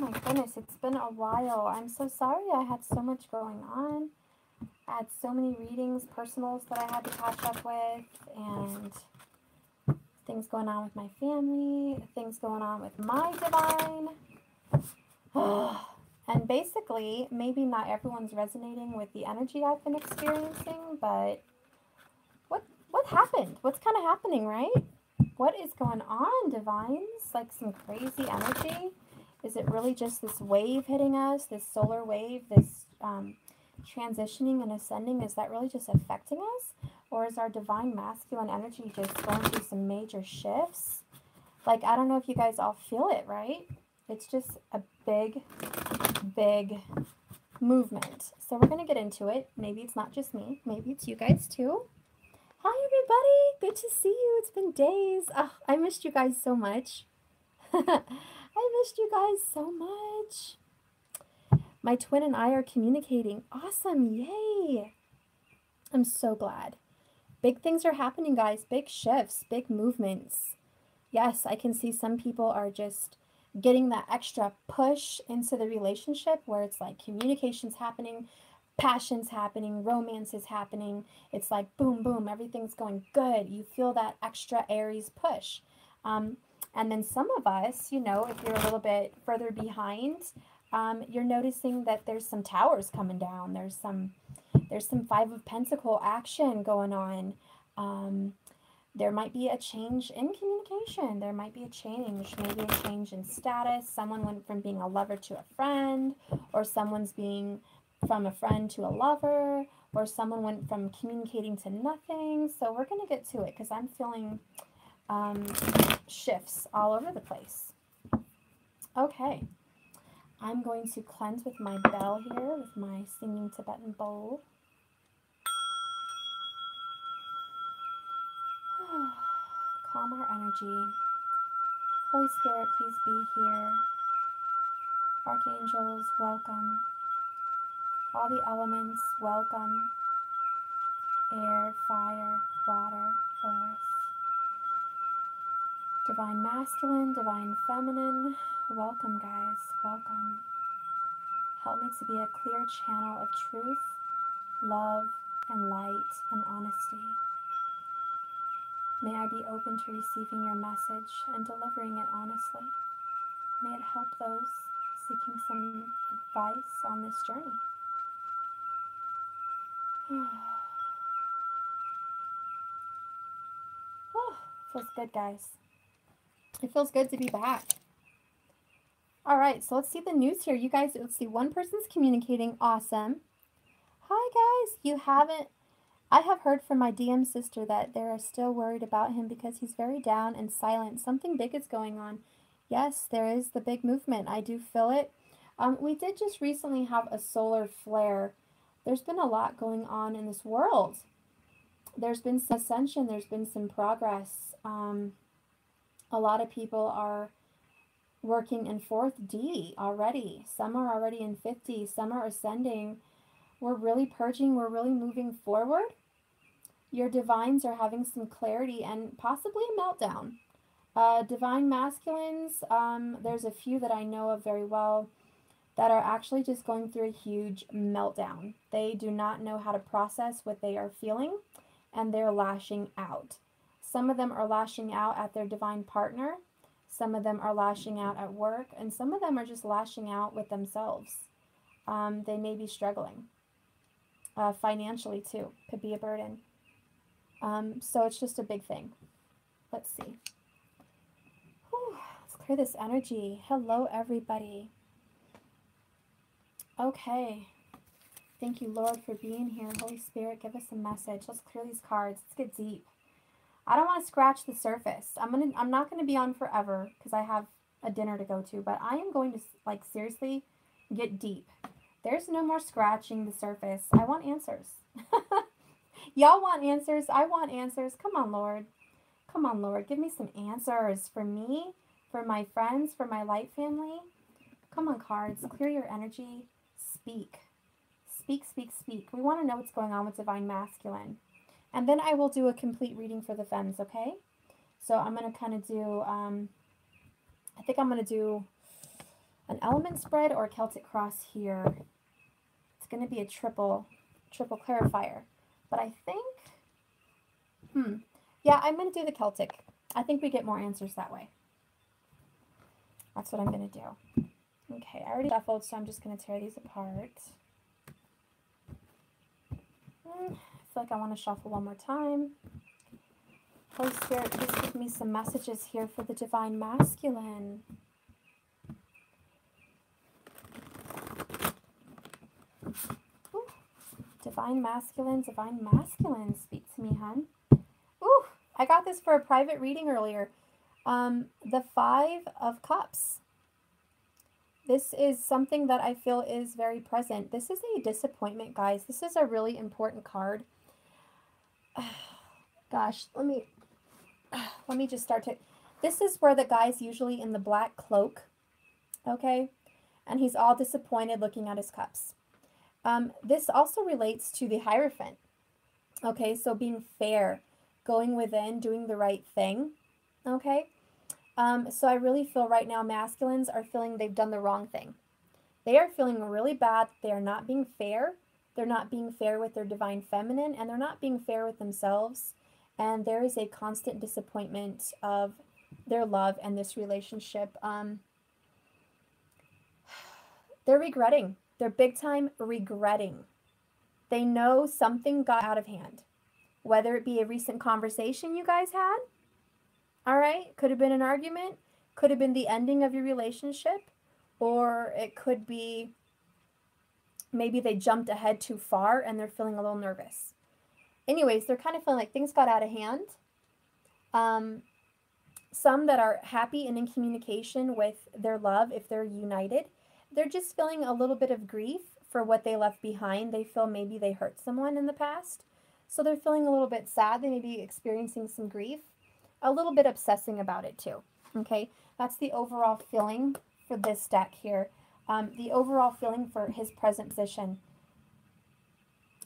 my goodness, it's been a while. I'm so sorry I had so much going on. I had so many readings, personals that I had to catch up with, and things going on with my family, things going on with my divine. And basically, maybe not everyone's resonating with the energy I've been experiencing, but what happened? What's kind of happening, right? What is going on, divines? Like some crazy energy? Is it really just this wave hitting us, this solar wave, this transitioning and ascending? Is that really just affecting us? Or is our divine masculine energy just going through some major shifts? Like, I don't know if you guys all feel it, right? It's just a big, big movement. So we're going to get into it. Maybe it's not just me. Maybe it's you guys too. Hi, everybody. Good to see you. It's been days. Oh, I missed you guys so much. I missed you guys so much. My twin and I are communicating. Awesome. Yay. I'm so glad. Big things are happening, guys. Big shifts, big movements. Yes, I can see some people are just getting that extra push into the relationship where it's like communication's happening, passion's happening, romance is happening. It's like boom, boom, everything's going good. You feel that extra Aries push. And then some of us, you know, if you're a little bit further behind, you're noticing that there's some towers coming down. There's some Five of Pentacle action going on. There might be a change in communication. There might be a change, maybe a change in status. Someone went from being a lover to a friend, or someone's being from a friend to a lover, or someone went from communicating to nothing. So we're going to get to it because I'm feeling shifts all over the place. Okay. I'm going to cleanse with my bell here, with my singing Tibetan bowl. Calm our energy. Holy Spirit, please be here. Archangels, welcome. All the elements, welcome. Air, fire, water, earth. Divine masculine, divine feminine. Welcome, guys. Welcome. Help me to be a clear channel of truth, love, and light, and honesty. May I be open to receiving your message and delivering it honestly. May it help those seeking some advice on this journey. Oh, feels good, guys. It feels good to be back. All right, so let's see the news here. You guys, let's see. One person's communicating. Awesome. Hi, guys. I have heard from my DM sister that they are still worried about him because he's very down and silent. Something big is going on. Yes, there is the big movement. I do feel it. We did just recently have a solar flare. There's been a lot going on in this world. There's been some ascension. There's been some progress. A lot of people are working in 4th D already. Some are already in 50. Some are ascending. We're really purging. We're really moving forward. Your divines are having some clarity and possibly a meltdown. Divine masculines, there's a few that I know of very well that are actually just going through a huge meltdown. They do not know how to process what they are feeling, and they're lashing out. Some of them are lashing out at their divine partner. Some of them are lashing out at work, and some of them are just lashing out with themselves. They may be struggling. Financially, too. Could be a burden. So it's just a big thing. Let's see. Whew, let's clear this energy. Hello, everybody. Okay. Thank you, Lord, for being here. Holy Spirit, give us a message. Let's clear these cards. Let's get deep. I don't want to scratch the surface. I'm not gonna be on forever because I have a dinner to go to, but I am going to like seriously get deep. There's no more scratching the surface. I want answers. Y'all want answers. I want answers. Come on, Lord. Come on, Lord. Give me some answers for me, for my friends, for my light family. Come on, cards. Clear your energy. Speak. Speak, speak, speak. We want to know what's going on with Divine Masculine. And then I will do a complete reading for the femmes, okay? So I'm going to kind of do, I think I'm going to do an element spread or a Celtic cross here. It's going to be a triple clarifier. But I think, yeah, I'm going to do the Celtic. I think we get more answers that way. That's what I'm going to do. Okay, I already shuffled, so I'm just going to tear these apart. I feel like I want to shuffle one more time. Holy Spirit, please give me some messages here for the Divine Masculine. Ooh. Divine Masculine, speak to me, hun. Ooh, I got this for a private reading earlier. The 5 of Cups. This is something that I feel is very present. This is a disappointment, guys. This is a really important card. Gosh, let me just start to... This is where the guy's usually in the black cloak, okay? And he's all disappointed looking at his cups. This also relates to the Hierophant, okay? So being fair, going within, doing the right thing, okay? So I really feel right now masculines are feeling they've done the wrong thing. They are feeling really bad. They are not being fair. They're not being fair with their Divine Feminine, and they're not being fair with themselves. And there is a constant disappointment of their love and this relationship. They're regretting. They're big time regretting. They know something got out of hand. Whether it be a recent conversation you guys had. All right. Could have been an argument. Could have been the ending of your relationship. Or it could be maybe they jumped ahead too far and they're feeling a little nervous. Anyways, they're kind of feeling like things got out of hand. Some that are happy and in communication with their love, if they're united, they're just feeling a little bit of grief for what they left behind. They feel maybe they hurt someone in the past. So they're feeling a little bit sad. They may be experiencing some grief. A little bit obsessing about it too. Okay, that's the overall feeling for this deck here. The overall feeling for his present position.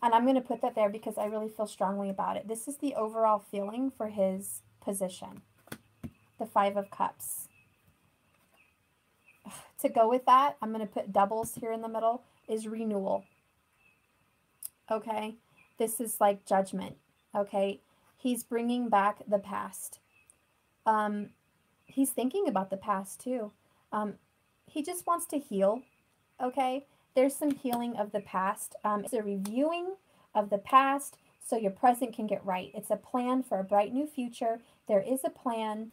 And I'm going to put that there because I really feel strongly about it. This is the overall feeling for his position. The 5 of Cups. To go with that, I'm going to put doubles here in the middle, is renewal. Okay? This is like judgment. Okay? He's bringing back the past. He's thinking about the past too. He just wants to heal. Okay? There's some healing of the past. It's a reviewing of the past so your present can get right. It's a plan for a bright new future. There is a plan.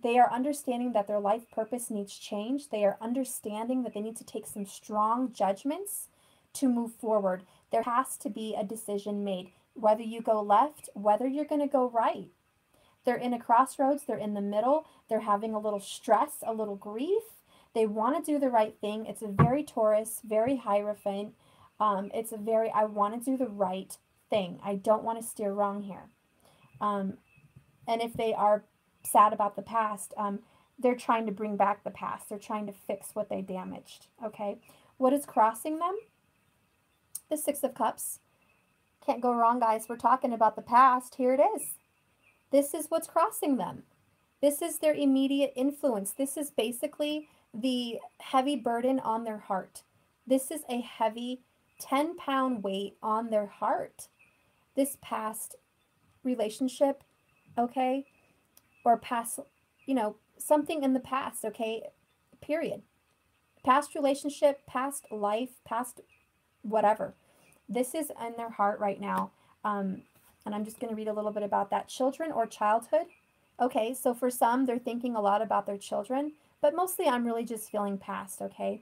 They are understanding that their life purpose needs change. They are understanding that they need to take some strong judgments to move forward. There has to be a decision made, whether you go left, whether you're going to go right. They're in a crossroads. They're in the middle. They're having a little stress, a little grief. They want to do the right thing. It's a very Taurus, very Hierophant. It's a very, I want to do the right thing. I don't want to steer wrong here. And if they are sad about the past, they're trying to bring back the past. They're trying to fix what they damaged. Okay. What is crossing them? The 6 of Cups. Can't go wrong, guys. We're talking about the past. Here it is. This is what's crossing them. This is their immediate influence. This is basically the heavy burden on their heart. This is a heavy 10-pound weight on their heart. This past relationship, okay, or past, something in the past, okay, period. Past relationship, past life, past whatever. This is in their heart right now. And I'm just going to read a little bit about that. Children or childhood. Okay, so for some, they're thinking a lot about their children, but mostly I'm really just feeling past, okay?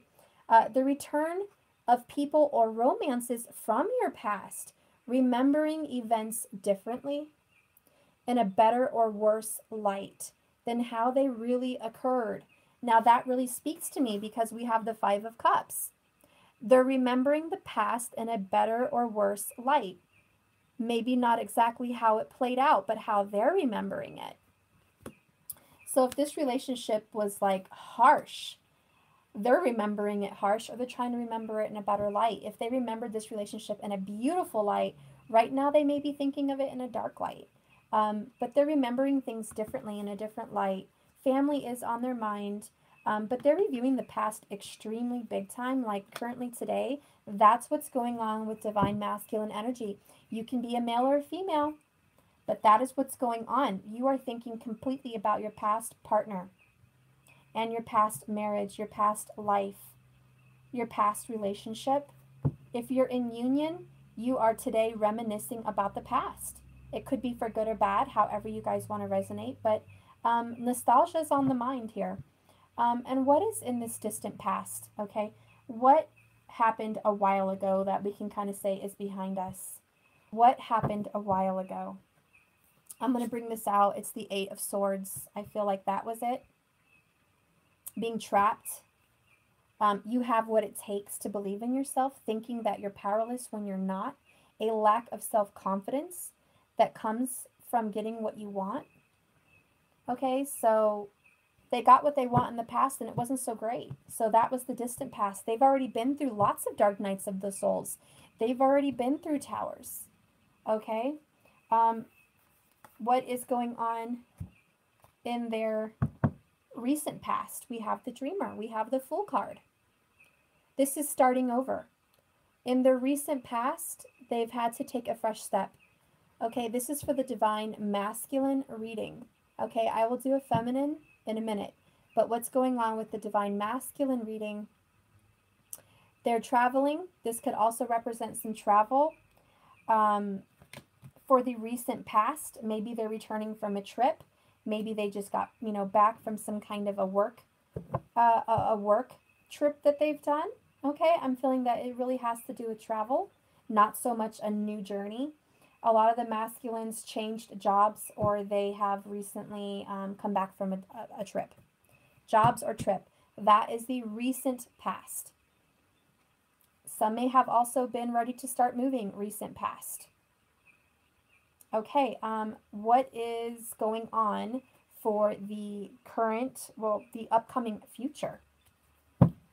The return of people or romances from your past, remembering events differently in a better or worse light than how they really occurred. Now that really speaks to me because we have the 5 of Cups. They're remembering the past in a better or worse light. Maybe not exactly how it played out, but how they're remembering it. So if this relationship was like harsh, they're remembering it harsh, or they're trying to remember it in a better light. If they remembered this relationship in a beautiful light, right now they may be thinking of it in a dark light. But they're remembering things differently in a different light. Family is on their mind. But they're reviewing the past extremely big time, like currently today. That's what's going on with divine masculine energy. You can be a male or a female, but that is what's going on. You are thinking completely about your past partner and your past marriage, your past life, your past relationship. If you're in union, you are today reminiscing about the past. It could be for good or bad, however you guys want to resonate, but nostalgia is on the mind here. And what is in this distant past, okay? What happened a while ago that we can kind of say is behind us? What happened a while ago? I'm going to bring this out. It's the Eight of Swords. I feel like that was it. Being trapped. You have what it takes to believe in yourself, thinking that you're powerless when you're not. A lack of self-confidence that comes from getting what you want. Okay, so they got what they want in the past and it wasn't so great. So that was the distant past. They've already been through lots of dark nights of the souls. They've already been through towers. Okay? What is going on in their recent past? We have the Dreamer. We have the Fool card. This is starting over. In their recent past, they've had to take a fresh step. Okay, this is for the divine masculine reading. Okay, I will do a feminine in a minute. But what's going on with the divine masculine reading? They're traveling. This could also represent some travel. For the recent past, maybe they're returning from a trip. Maybe they just got, back from some kind of a work trip that they've done. Okay, I'm feeling that it really has to do with travel, not so much a new journey. A lot of the masculines changed jobs or they have recently come back from a trip. Jobs or trip. That is the recent past. Some may have also been ready to start moving recent past. Okay, what is going on for the current, the upcoming future?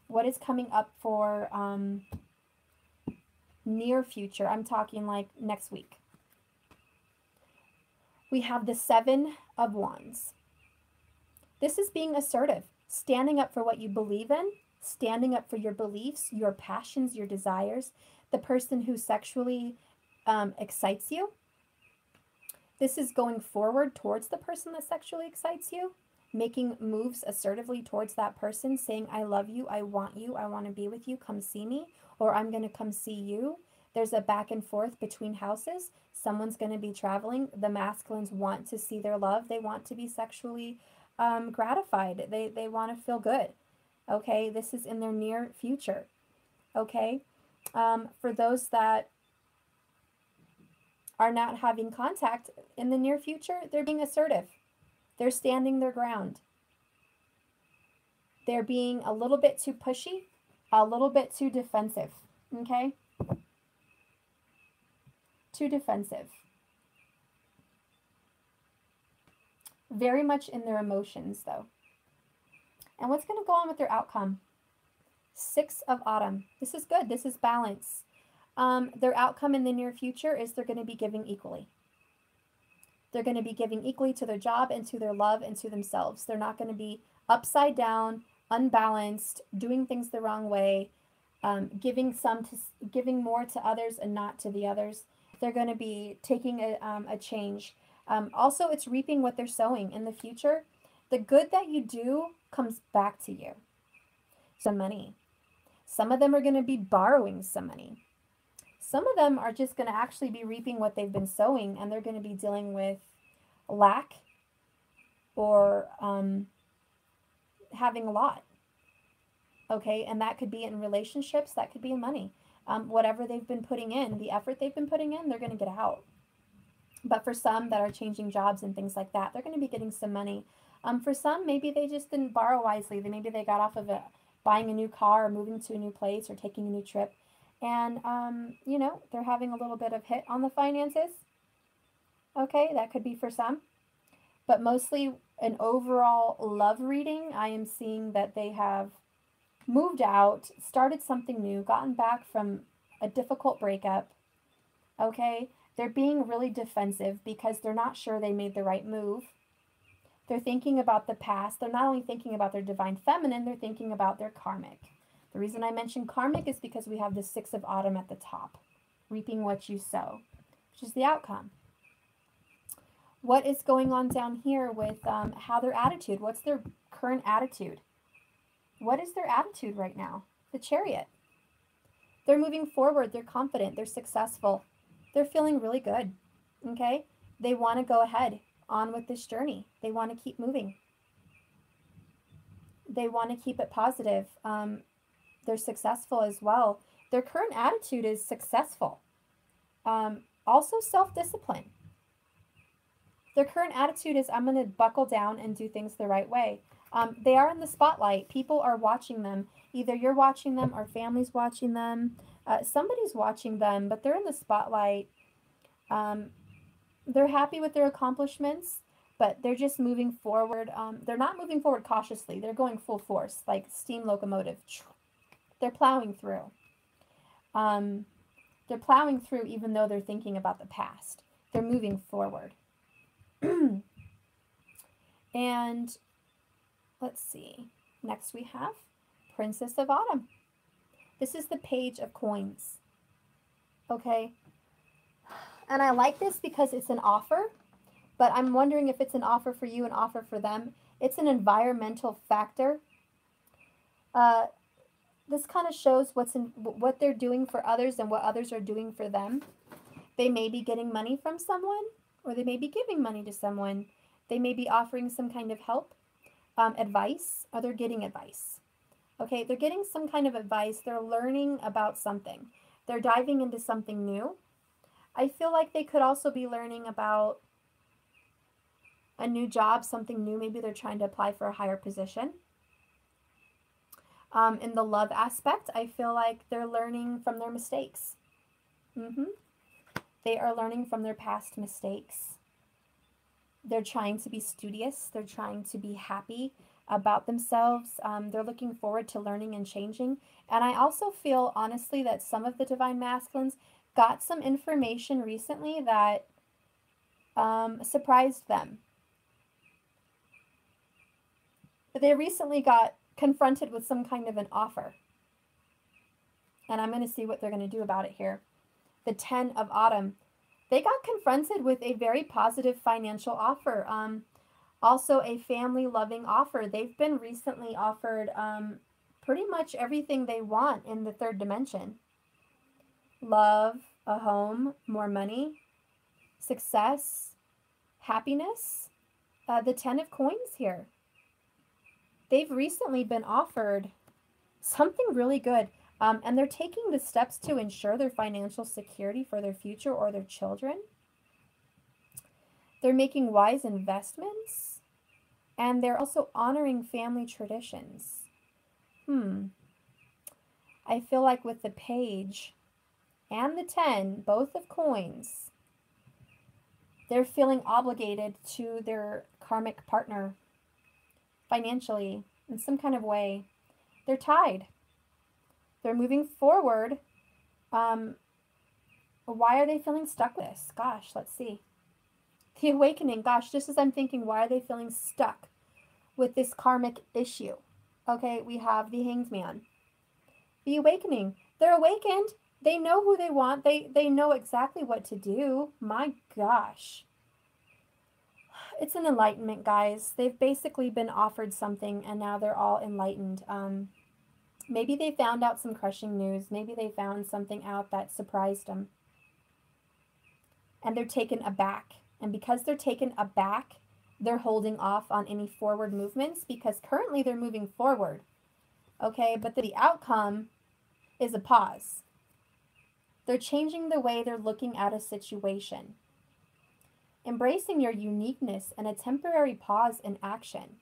What is coming up for near future? I'm talking like next week. We have the Seven of Wands. This is being assertive, standing up for what you believe in, standing up for your beliefs, your passions, your desires, the person who sexually excites you. This is going forward towards the person that sexually excites you, making moves assertively towards that person, saying, I love you, I want to be with you, come see me, or I'm going to come see you. There's a back and forth between houses. Someone's going to be traveling. The masculines want to see their love. They want to be sexually gratified. They want to feel good. Okay, this is in their near future. Okay, for those that are not having contact in the near future, they're being assertive. They're standing their ground. They're being a little bit too pushy, a little bit too defensive. Okay? Too defensive. Very much in their emotions, though. And what's going to go on with their outcome? Six of Autumn. This is good. This is balance. Their outcome in the near future is they're going to be giving equally. They're going to be giving equally to their job and to their love and to themselves. They're not going to be upside down, unbalanced, doing things the wrong way, giving more to others and not to the others. They're going to be taking a change. Also, it's reaping what they're sowing in the future. The good that you do comes back to you. Some money. Some of them are going to be borrowing some money. Some of them are just going to actually be reaping what they've been sowing, and they're going to be dealing with lack or having a lot. Okay, and that could be in relationships, that could be in money. Whatever they've been putting in, the effort they've been putting in, they're going to get out. But for some that are changing jobs and things like that, they're going to be getting some money. For some, maybe they just didn't borrow wisely. Maybe they got off of buying a new car or moving to a new place or taking a new trip. And, they're having a little bit of hit on the finances. Okay, that could be for some. But mostly an overall love reading, I am seeing that they have moved out, started something new, gotten back from a difficult breakup. Okay, they're being really defensive because they're not sure they made the right move. They're thinking about the past. They're not only thinking about their divine feminine, they're thinking about their karmic. The reason I mention karmic is because we have the 6 of autumn at the top, reaping what you sow, which is the outcome. What is going on down here with how their attitude? What's their current attitude? What is their attitude right now? The Chariot. They're moving forward. They're confident. They're successful. They're feeling really good. Okay? They want to go ahead on with this journey. They want to keep moving. They want to keep it positive. They're successful as well. Their current attitude is successful. Also self-discipline. Their current attitude is, I'm going to buckle down and do things the right way. They are in the spotlight. People are watching them. Either you're watching them or family's watching them. Somebody's watching them, but they're in the spotlight. They're happy with their accomplishments, but they're just moving forward. They're not moving forward cautiously. They're going full force, like steam locomotive. They're plowing through. They're plowing through even though they're thinking about the past. They're moving forward. And let's see. Next we have Princess of Autumn. This is the Page of Coins. Okay. And I like this because it's an offer, but I'm wondering if it's an offer for you, an offer for them. It's an environmental factor. This kind of shows what they're doing for others and what others are doing for them. They may be getting money from someone, or they may be giving money to someone. They may be offering some kind of help, advice, or they're getting advice. Okay, they're getting some kind of advice. They're learning about something. They're diving into something new. I feel like they could also be learning about a new job, something new. Maybe they're trying to apply for a higher position. In the love aspect, I feel like they're learning from their mistakes. They are learning from their past mistakes. They're trying to be studious. They're trying to be happy about themselves. They're looking forward to learning and changing. And I also feel, honestly, that some of the Divine Masculines got some information recently that surprised them. They recently got confronted with some kind of an offer. And I'm going to see what they're going to do about it here. The 10 of Autumn. They got confronted with a very positive financial offer. Also a family-loving offer. They've been recently offered pretty much everything they want in the 3rd dimension. Love, a home, more money, success, happiness. The 10 of Coins here. They've recently been offered something really good. And they're taking the steps to ensure their financial security for their future or their children. They're making wise investments. And they're also honoring family traditions. I feel like with the Page and the 10, both of Coins, they're feeling obligated to their karmic partner financially in some kind of way. They're tied. They're moving forward. Why are they feeling stuck with this? Gosh, let's see. The Awakening. Gosh, just as I'm thinking, why are they feeling stuck with this karmic issue? Okay, we have the Hanged Man. The Awakening. They're awakened. They know who they want. They know exactly what to do. My gosh. It's an enlightenment, guys. They've basically been offered something, and now they're all enlightened. Maybe they found out some crushing news. Maybe they found something out that surprised them. And they're taken aback. And because they're taken aback, they're holding off on any forward movements because currently they're moving forward. Okay, but the outcome is a pause. They're changing the way they're looking at a situation. Embracing your uniqueness and a temporary pause in action.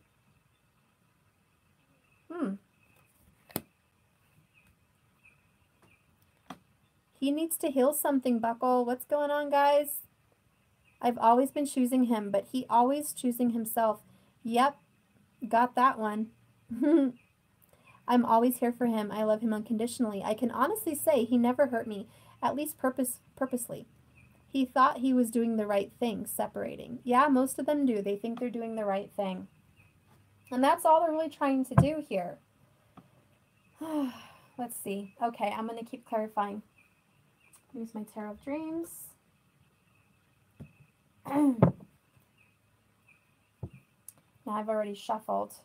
He needs to heal something, Buckle. What's going on, guys? I've always been choosing him, but he always choosing himself. Yep, got that one. I'm always here for him. I love him unconditionally. I can honestly say he never hurt me, at least purposely. He thought he was doing the right thing, separating. Yeah, most of them do. They think they're doing the right thing. And that's all they're really trying to do here. Let's see. Okay, I'm going to keep clarifying. Here's my Tarot of Dreams. Now I've already shuffled.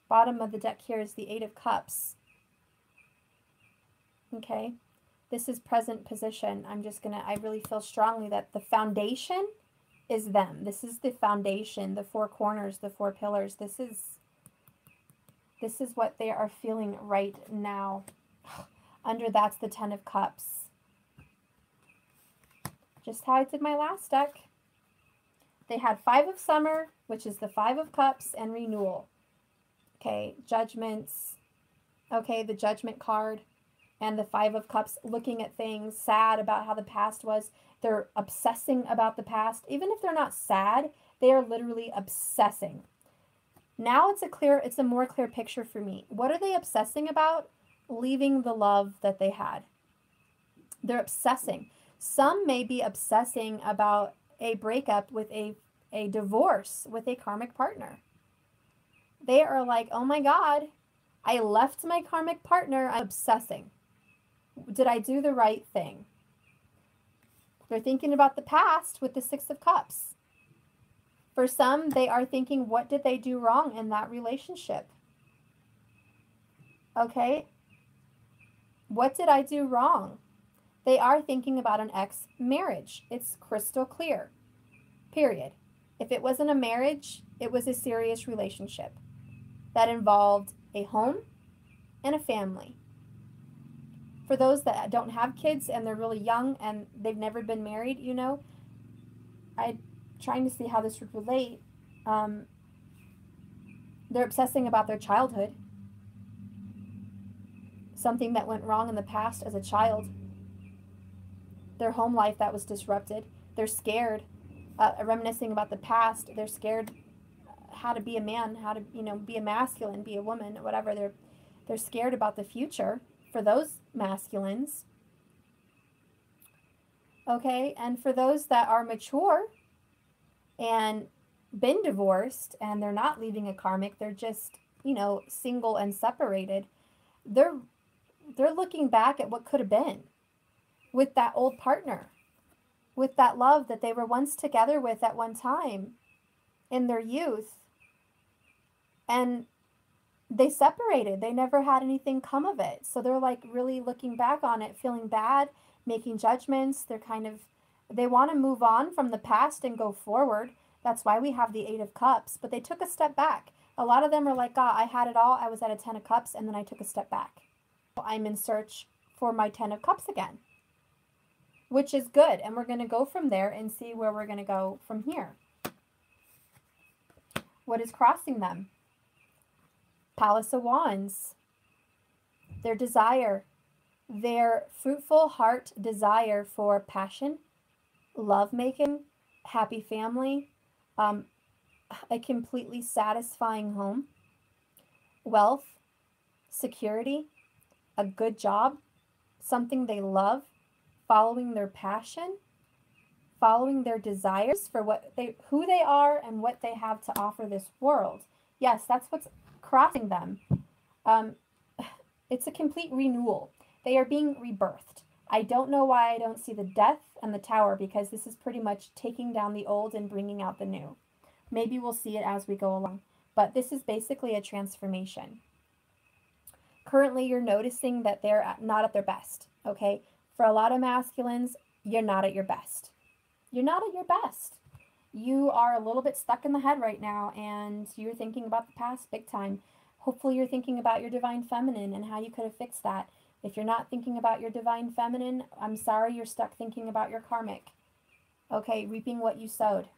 Bottom of the deck here is the Eight of Cups. Okay, this is present position. I really feel strongly that the foundation is them. This is the foundation, the four corners, the four pillars. This is what they are feeling right now. Under that's the Ten of Cups. Just how I did my last deck. They had Five of Summer, which is the Five of Cups, and renewal. Okay, judgments. Okay, the Judgment card and the Five of Cups, looking at things, sad about how the past was. They're obsessing about the past. Even if they're not sad, they are literally obsessing. Now it's a more clear picture for me. What are they obsessing about? Leaving the love that they had. They're obsessing. Some may be obsessing about a breakup with a divorce with a karmic partner. They are like, oh my God, I left my karmic partner. I'm obsessing. Did I do the right thing? They're thinking about the past with the Six of Cups. For some, they are thinking, what did they do wrong in that relationship? Okay? What did I do wrong? They are thinking about an ex-marriage. It's crystal clear. Period. If it wasn't a marriage, it was a serious relationship that involved a home and a family. For those that don't have kids and they're really young and they've never been married, you know, I'm trying to see how this would relate. They're obsessing about their childhood. Something that went wrong in the past as a child. Their home life that was disrupted. They're scared, reminiscing about the past. They're scared how to be a man, how to, you know, be a masculine, be a woman, whatever. They're scared about the future for those masculines. Okay, and for those that are mature and been divorced and they're not leaving a karmic, they're just, you know, single and separated. They're looking back at what could have been with that old partner, with that love that they were once together with at one time in their youth. And they separated. They never had anything come of it. So they're like really looking back on it, feeling bad, making judgments. They want to move on from the past and go forward. That's why we have the Eight of Cups. But they took a step back. A lot of them are like, God, I had it all. I was at a Ten of Cups and then I took a step back. I'm in search for my Ten of Cups again, which is good. And we're going to go from there and see where we're going to go from here. What is crossing them? Palace of Wands. Their desire, their fruitful heart desire for passion, lovemaking, happy family, a completely satisfying home, wealth, security, a good job, something they love, following their passion, following their desires for who they are and what they have to offer this world. Yes, that's what's crossing them. It's a complete renewal. They are being rebirthed. I don't know why I don't see the Death and the Tower, because this is pretty much taking down the old and bringing out the new. Maybe we'll see it as we go along, but this is basically a transformation. Currently, you're noticing that they're not at their best, okay? For a lot of masculines, you're not at your best. You're not at your best. You are a little bit stuck in the head right now, and you're thinking about the past big time. Hopefully you're thinking about your divine feminine and how you could have fixed that. If you're not thinking about your divine feminine, I'm sorry, you're stuck thinking about your karmic. Okay, reaping what you sowed.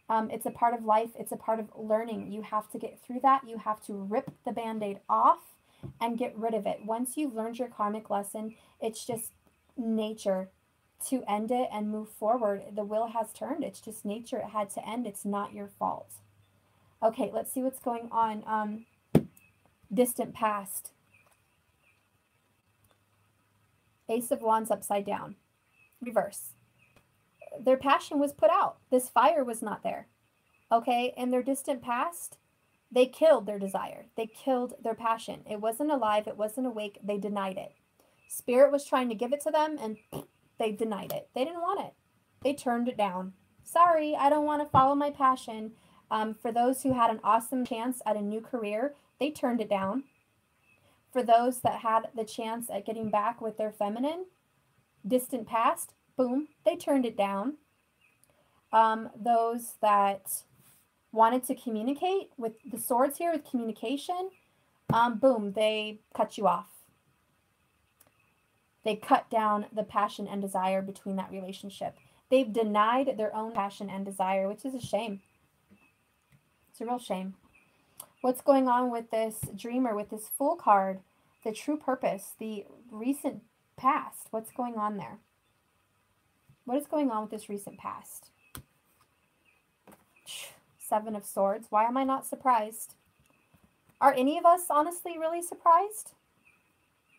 It's a part of life. It's a part of learning. You have to get through that. You have to rip the Band-Aid off and get rid of it. Once you've learned your karmic lesson, it's just nature to end it and move forward. The wheel has turned. It's just nature. It had to end. It's not your fault. Okay, let's see what's going on. Distant past. Ace of Wands upside down. reverse. Their passion was put out. This fire was not there. Okay? In their distant past, they killed their desire. They killed their passion. It wasn't alive. It wasn't awake. They denied it. Spirit was trying to give it to them, and they denied it. They didn't want it. They turned it down. Sorry, I don't want to follow my passion. For those who had an awesome chance at a new career, they turned it down. For those that had the chance at getting back with their feminine, distant past, boom, they turned it down. Those that wanted to communicate with the swords here, with communication, boom, they cut you off. They cut down the passion and desire between that relationship. They've denied their own passion and desire, which is a shame. It's a real shame. What's going on with this dreamer, with this Fool card? The true purpose, the recent past. What's going on there? What is going on with this recent past? Seven of Swords. Why am I not surprised? Are any of us honestly really surprised?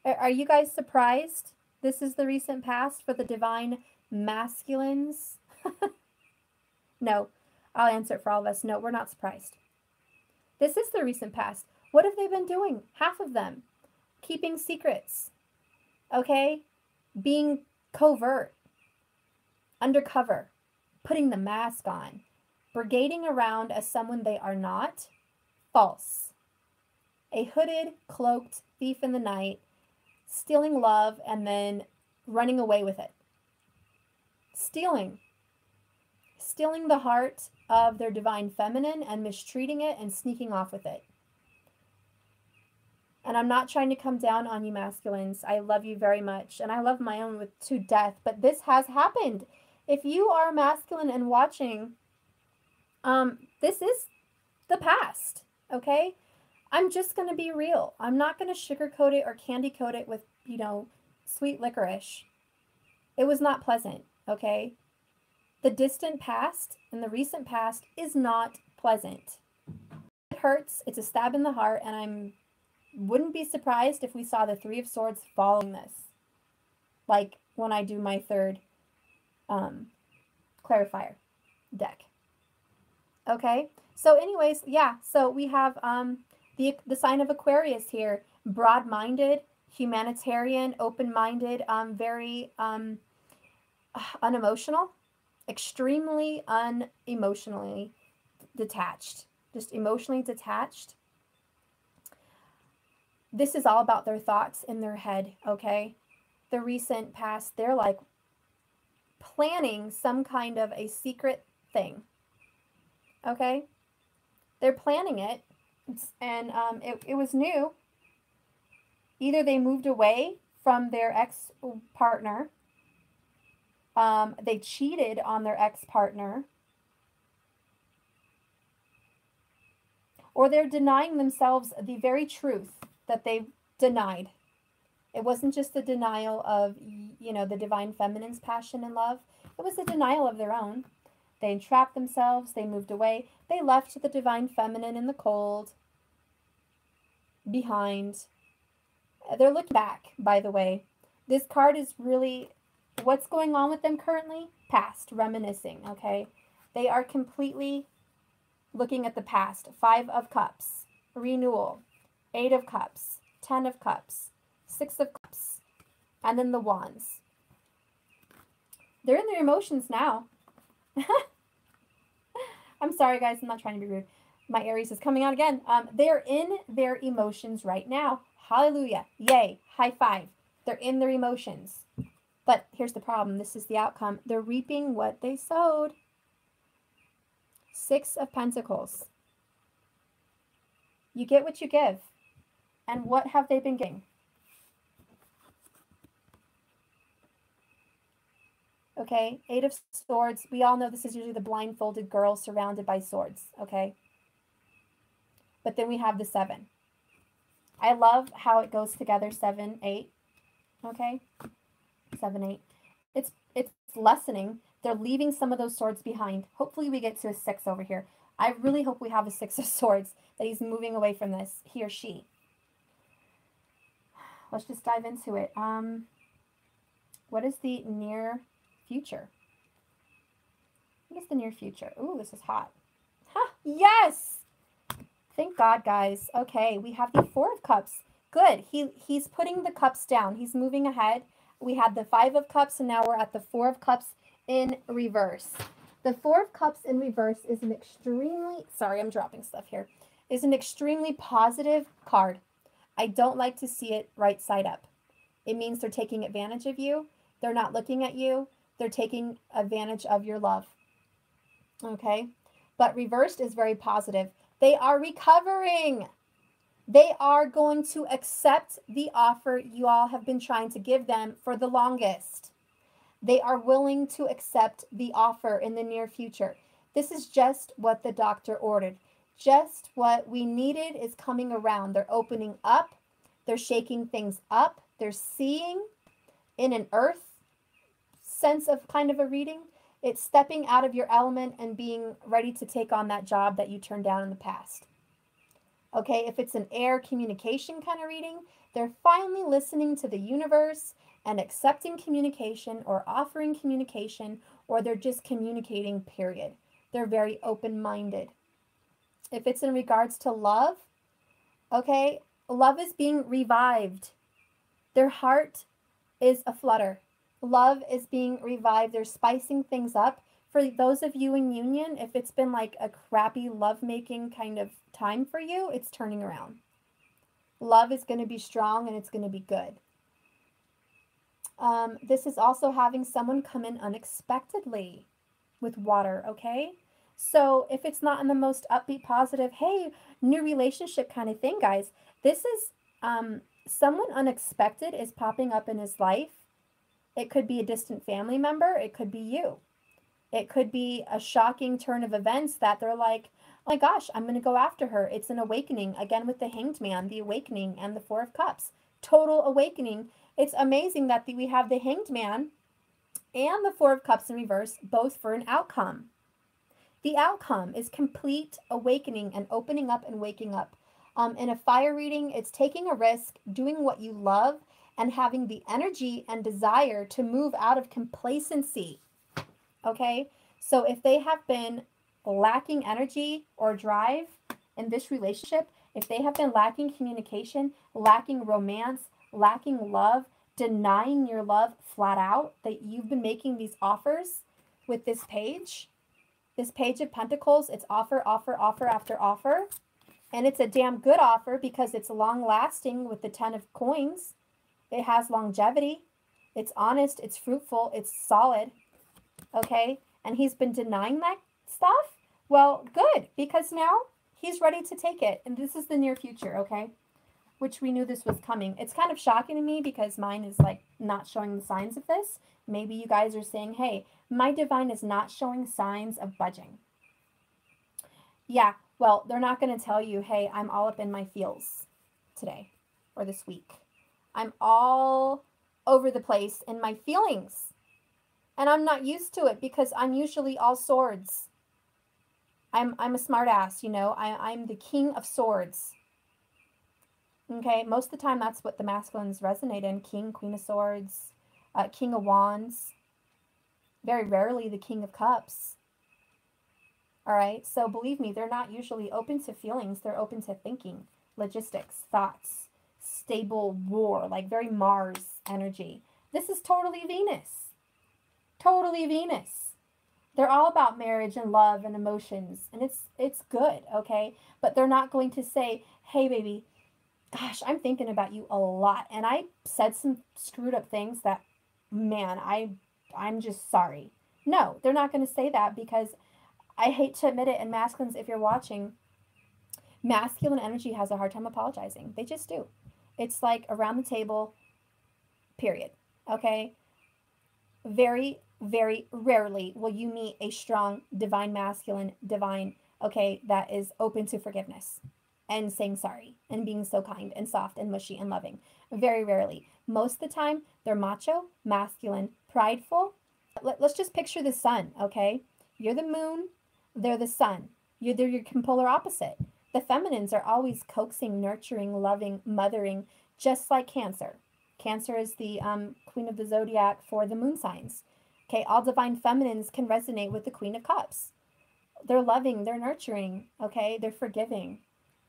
Are you guys surprised? This is the recent past for the divine masculines? No. I'll answer it for all of us. No, we're not surprised. This is the recent past. What have they been doing? Half of them. Keeping secrets. Okay? Being covert. Undercover. Putting the mask on. Brigading around as someone they are not. False. A hooded, cloaked thief in the night. Stealing love and then running away with it. Stealing the heart of their divine feminine and mistreating it and sneaking off with it. And I'm not trying to come down on you masculines. I love you very much. And I love my own to death. But this has happened. If you are masculine and watching, this is the past. Okay? I'm just going to be real. I'm not going to sugarcoat it or candy coat it with, sweet licorice. It was not pleasant. Okay? The distant past and the recent past is not pleasant. It hurts. It's a stab in the heart, and I wouldn't be surprised if we saw the Three of Swords following this. Like when I do my third clarifier deck. Okay? So anyways, yeah. So we have the sign of Aquarius here. Broad-minded, humanitarian, open-minded, very unemotional. Extremely unemotionally detached. Just emotionally detached. This is all about their thoughts in their head, okay? The recent past, they're like planning some kind of a secret thing, okay? They're planning it, and it was new. Either they moved away from their ex-partner, they cheated on their ex-partner, or they're denying themselves the very truth that they've denied. It wasn't just the denial of, the divine feminine's passion and love. It was a denial of their own. They entrapped themselves. They moved away. They left the divine feminine in the cold behind. They're looking back, by the way. This card is really... What's going on with them currently? Past, reminiscing, okay? They are completely looking at the past. 5 of Cups, renewal, 8 of Cups, 10 of Cups, 6 of Cups, and then the Wands. They're in their emotions now. I'm sorry, guys. I'm not trying to be rude. My Aries is coming out again. They're in their emotions right now. Hallelujah. Yay. High five. They're in their emotions. But here's the problem. This is the outcome. They're reaping what they sowed. 6 of Pentacles. You get what you give. And what have they been getting? Okay, 8 of Swords. We all know this is usually the blindfolded girl surrounded by swords. Okay. But then we have the 7. I love how it goes together. 7, 8. Okay. 7, 8. It's lessening. They're leaving some of those swords behind. Hopefully we get to a 6 over here. I really hope we have a 6 of Swords, that he's moving away from this, he or she. Let's just dive into it. What is the near future? What is the near future? Ooh, this is hot. Huh, yes! Thank God, guys. Okay, we have the Four of Cups. Good. He's putting the cups down. He's moving ahead. We had the Five of Cups, and now we're at the Four of Cups in reverse. The Four of Cups in reverse is an extremely, sorry, I'm dropping stuff here, is an extremely positive card. I don't like to see it right side up. It means they're taking advantage of you. They're not looking at you. They're taking advantage of your love. Okay? But reversed is very positive. They are recovering. They are going to accept the offer you all have been trying to give them for the longest. They are willing to accept the offer in the near future. This is just what the doctor ordered. Just what we needed is coming around. They're opening up. They're shaking things up. They're seeing in an earth sense of kind of a reading. It's stepping out of your element and being ready to take on that job that you turned down in the past. Okay, if it's an air communication kind of reading, they're finally listening to the universe and accepting communication or offering communication, or they're just communicating, period. They're very open-minded. If it's in regards to love, okay, love is being revived. Their heart is aflutter. Love is being revived. They're spicing things up. For those of you in union, if it's been like a crappy lovemaking kind of time for you, it's turning around. Love is going to be strong and it's going to be good. This is also having someone come in unexpectedly with water, okay? So if it's not in the most upbeat, positive, hey, new relationship kind of thing, guys, this is someone unexpected is popping up in his life. It could be a distant family member. It could be you. It could be a shocking turn of events that they're like, oh my gosh, I'm going to go after her. It's an awakening. Again, with the Hanged Man, the awakening, and the Four of Cups. Total awakening. It's amazing that we have the Hanged Man and the Four of Cups in reverse, both for an outcome. The outcome is complete awakening and opening up and waking up. In a fire reading, it's taking a risk, doing what you love, and having the energy and desire to move out of complacency. Okay? So if they have been lacking energy or drive in this relationship, if they have been lacking communication, lacking romance, lacking love, denying your love flat out, that you've been making these offers with this Page of Pentacles, it's offer, offer, offer after offer. And it's a damn good offer because it's long lasting with the 10 of Coins. It has longevity. It's honest. It's fruitful. It's solid. Okay? And he's been denying that stuff? Well, good, because now he's ready to take it. And this is the near future, okay? Which we knew this was coming. It's kind of shocking to me because mine is like not showing the signs of this. Maybe you guys are saying, hey, my divine is not showing signs of budging. Yeah, well, they're not going to tell you, hey, I'm all up in my feels today or this week. I'm all over the place in my feelings. And I'm not used to it because I'm usually all swords. I'm a smart ass, you know. I'm the King of Swords. Okay, most of the time that's what the masculines resonate in. King, Queen of Swords, King of Wands. Very rarely the King of Cups. All right, so believe me, they're not usually open to feelings. They're open to thinking, logistics, thoughts, stable war, like very Mars energy. This is totally Venus. Totally Venus. They're all about marriage and love and emotions, and it's good, okay? But they're not going to say, hey, baby, gosh, I'm thinking about you a lot, and I said some screwed up things that, man, I'm just sorry. No, they're not going to say that because I hate to admit it, and masculines, if you're watching, masculine energy has a hard time apologizing. They just do. It's like around the table, period, okay? Very, very rarely will you meet a strong divine masculine, divine, okay, that is open to forgiveness and saying sorry and being so kind and soft and mushy and loving. Very rarely. Most of the time, they're macho, masculine, prideful. Let's just picture the sun, okay? You're the moon, they're the sun. They're your polar opposite. The feminines are always coaxing, nurturing, loving, mothering, just like Cancer. Cancer is the queen of the zodiac for the moon signs. Okay, all divine feminines can resonate with the Queen of Cups. They're loving, they're nurturing, okay? They're forgiving,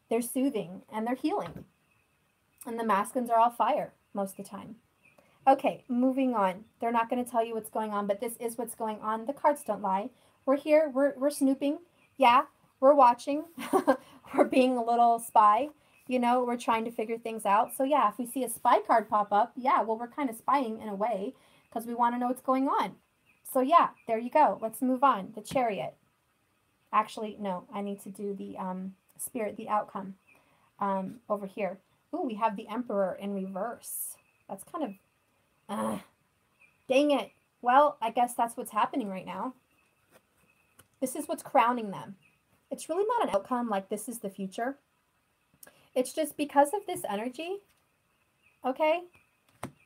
they're soothing, and they're healing. And the masculines are all fire most of the time. Okay, moving on. They're not going to tell you what's going on, but this is what's going on. The cards don't lie. We're here. We're snooping. Yeah, we're watching. We're being a little spy. You know, we're trying to figure things out. So yeah, if we see a spy card pop up, yeah, well, we're kind of spying in a way because we want to know what's going on. So yeah, there you go. Let's move on. The Chariot. Actually, no, I need to do the Spirit, the outcome over here. Ooh, we have the Emperor in reverse. That's kind of dang it. Well, I guess that's what's happening right now. This is what's crowning them. It's really not an outcome like this is the future. It's just because of this energy, okay?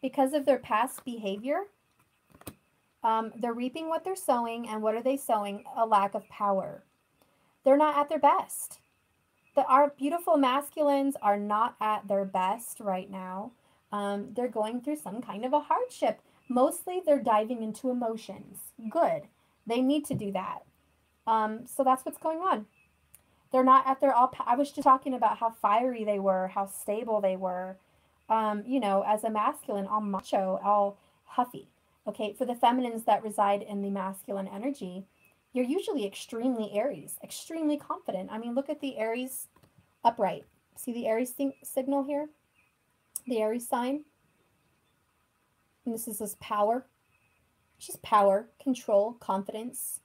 Because of their past behavior, they're reaping what they're sowing. And what are they sowing? A lack of power. They're not at their best. Our beautiful masculines are not at their best right now. They're going through some kind of a hardship. Mostly they're diving into emotions. Good. They need to do that. So that's what's going on. They're not at their all. I was just talking about how fiery they were, how stable they were. You know, as a masculine, all macho, all huffy. Okay, for the feminines that reside in the masculine energy, you're usually extremely Aries, extremely confident. I mean, look at the Aries upright. See the Aries signal here? The Aries sign. And this is power. Just power, control, confidence.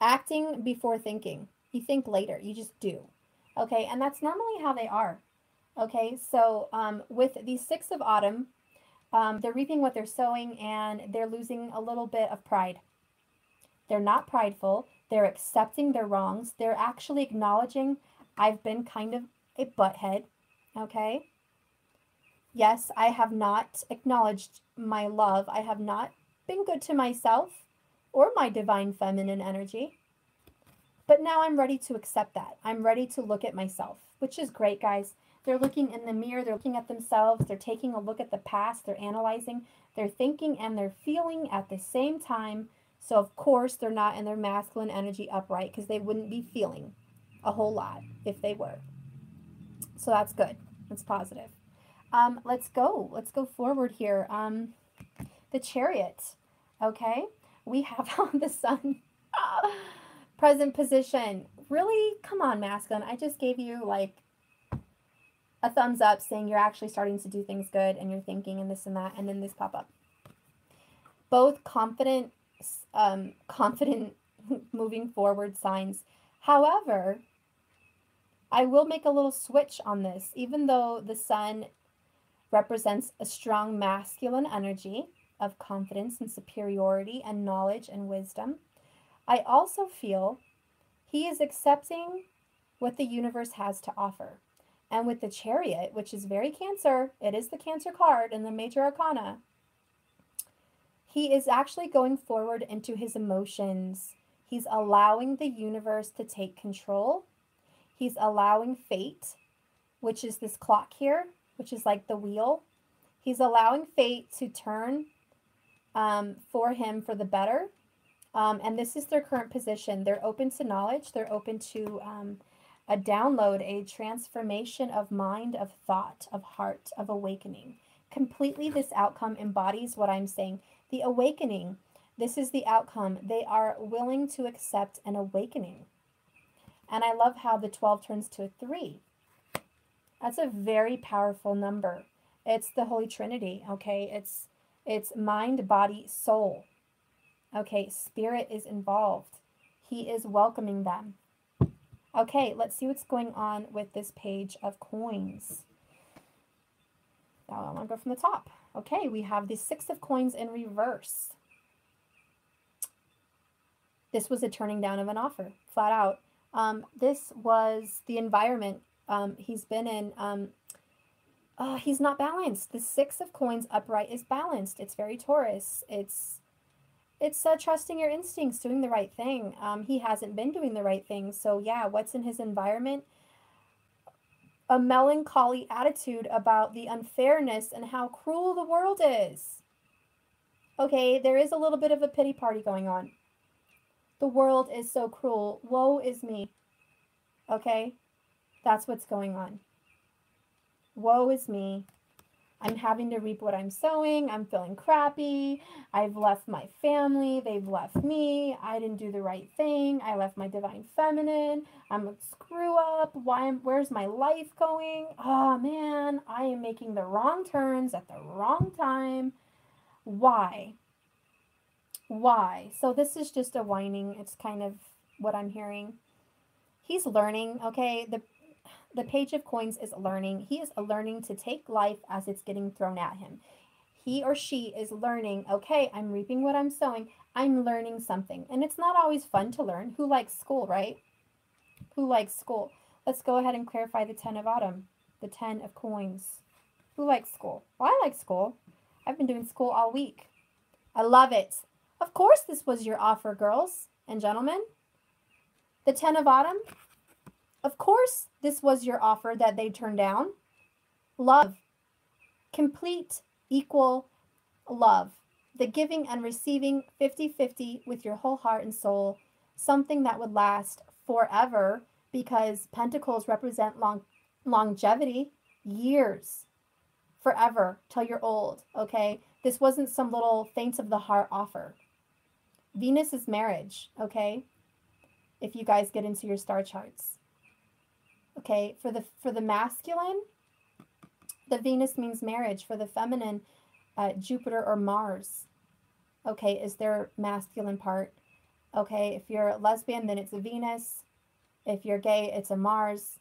Acting before thinking. You think later. You just do. Okay, and that's normally how they are. Okay, so with the Six of Autumn, they're reaping what they're sowing, and they're losing a little bit of pride. They're not prideful. They're accepting their wrongs. They're actually acknowledging, I've been kind of a butthead. Okay? Yes, I have not acknowledged my love. I have not been good to myself or my divine feminine energy. But now I'm ready to accept that. I'm ready to look at myself, which is great, guys. They're looking in the mirror. They're looking at themselves. They're taking a look at the past. They're analyzing. They're thinking and they're feeling at the same time. So, of course, they're not in their masculine energy upright because they wouldn't be feeling a whole lot if they were. So that's good. That's positive. Let's go. Let's go forward here. The Chariot. Okay. We have the Sun. Present position. Really? Come on, masculine. I just gave you like a thumbs up saying you're actually starting to do things good and you're thinking and this and that, and then this pop up. Both confident moving forward signs. However, I will make a little switch on this. Even though the Sun represents a strong masculine energy of confidence and superiority and knowledge and wisdom, I also feel he is accepting what the universe has to offer. And with the Chariot, which is very Cancer, it is the Cancer card in the Major Arcana, he is actually going forward into his emotions. He's allowing the universe to take control. He's allowing fate, which is this clock here, which is like the wheel. He's allowing fate to turn for him for the better. And this is their current position. They're open to knowledge. They're open to a download, a transformation of mind, of thought, of heart, of awakening. Completely this outcome embodies what I'm saying. The awakening, this is the outcome. They are willing to accept an awakening. And I love how the 12 turns to a 3. That's a very powerful number. It's the Holy Trinity, okay? It's mind, body, soul. Okay, spirit is involved. He is welcoming them. Okay, let's see what's going on with this page of coins. Now I want to go from the top. Okay, we have the 6 of coins in reverse. This was a turning down of an offer, flat out. This was the environment he's been in. He's not balanced. The 6 of coins upright is balanced. It's very Taurus. It's trusting your instincts, doing the right thing. He hasn't been doing the right thing. So yeah, what's in his environment? A melancholy attitude about the unfairness and how cruel the world is. Okay, there is a little bit of a pity party going on. The world is so cruel. Woe is me. Okay? That's what's going on. Woe is me. I'm having to reap what I'm sowing. I'm feeling crappy. I've left my family. They've left me. I didn't do the right thing. I left my divine feminine. I'm a screw up. Where's my life going? Oh man, I am making the wrong turns at the wrong time. Why? Why? So this is just a whining. It's kind of what I'm hearing. He's learning, okay? The Page of Coins is learning. He is learning to take life as it's getting thrown at him. He or she is learning, okay, I'm reaping what I'm sowing. I'm learning something. And it's not always fun to learn. Who likes school, right? Who likes school? Let's go ahead and clarify the 10 of Autumn, the 10 of Coins. Who likes school? Well, I like school. I've been doing school all week. I love it. Of course this was your offer, girls and gentlemen. The 10 of Autumn. Of course, this was your offer that they turned down. Love. Complete, equal love. The giving and receiving 50-50 with your whole heart and soul. Something that would last forever because pentacles represent longevity, years, forever, till you're old, okay? This wasn't some little faint of the heart offer. Venus is marriage, okay? If you guys get into your star charts. Okay, for the masculine, the Venus means marriage. For the feminine, Jupiter or Mars, okay, is their masculine part. Okay, if you're a lesbian, then it's a Venus. If you're gay, it's a Mars.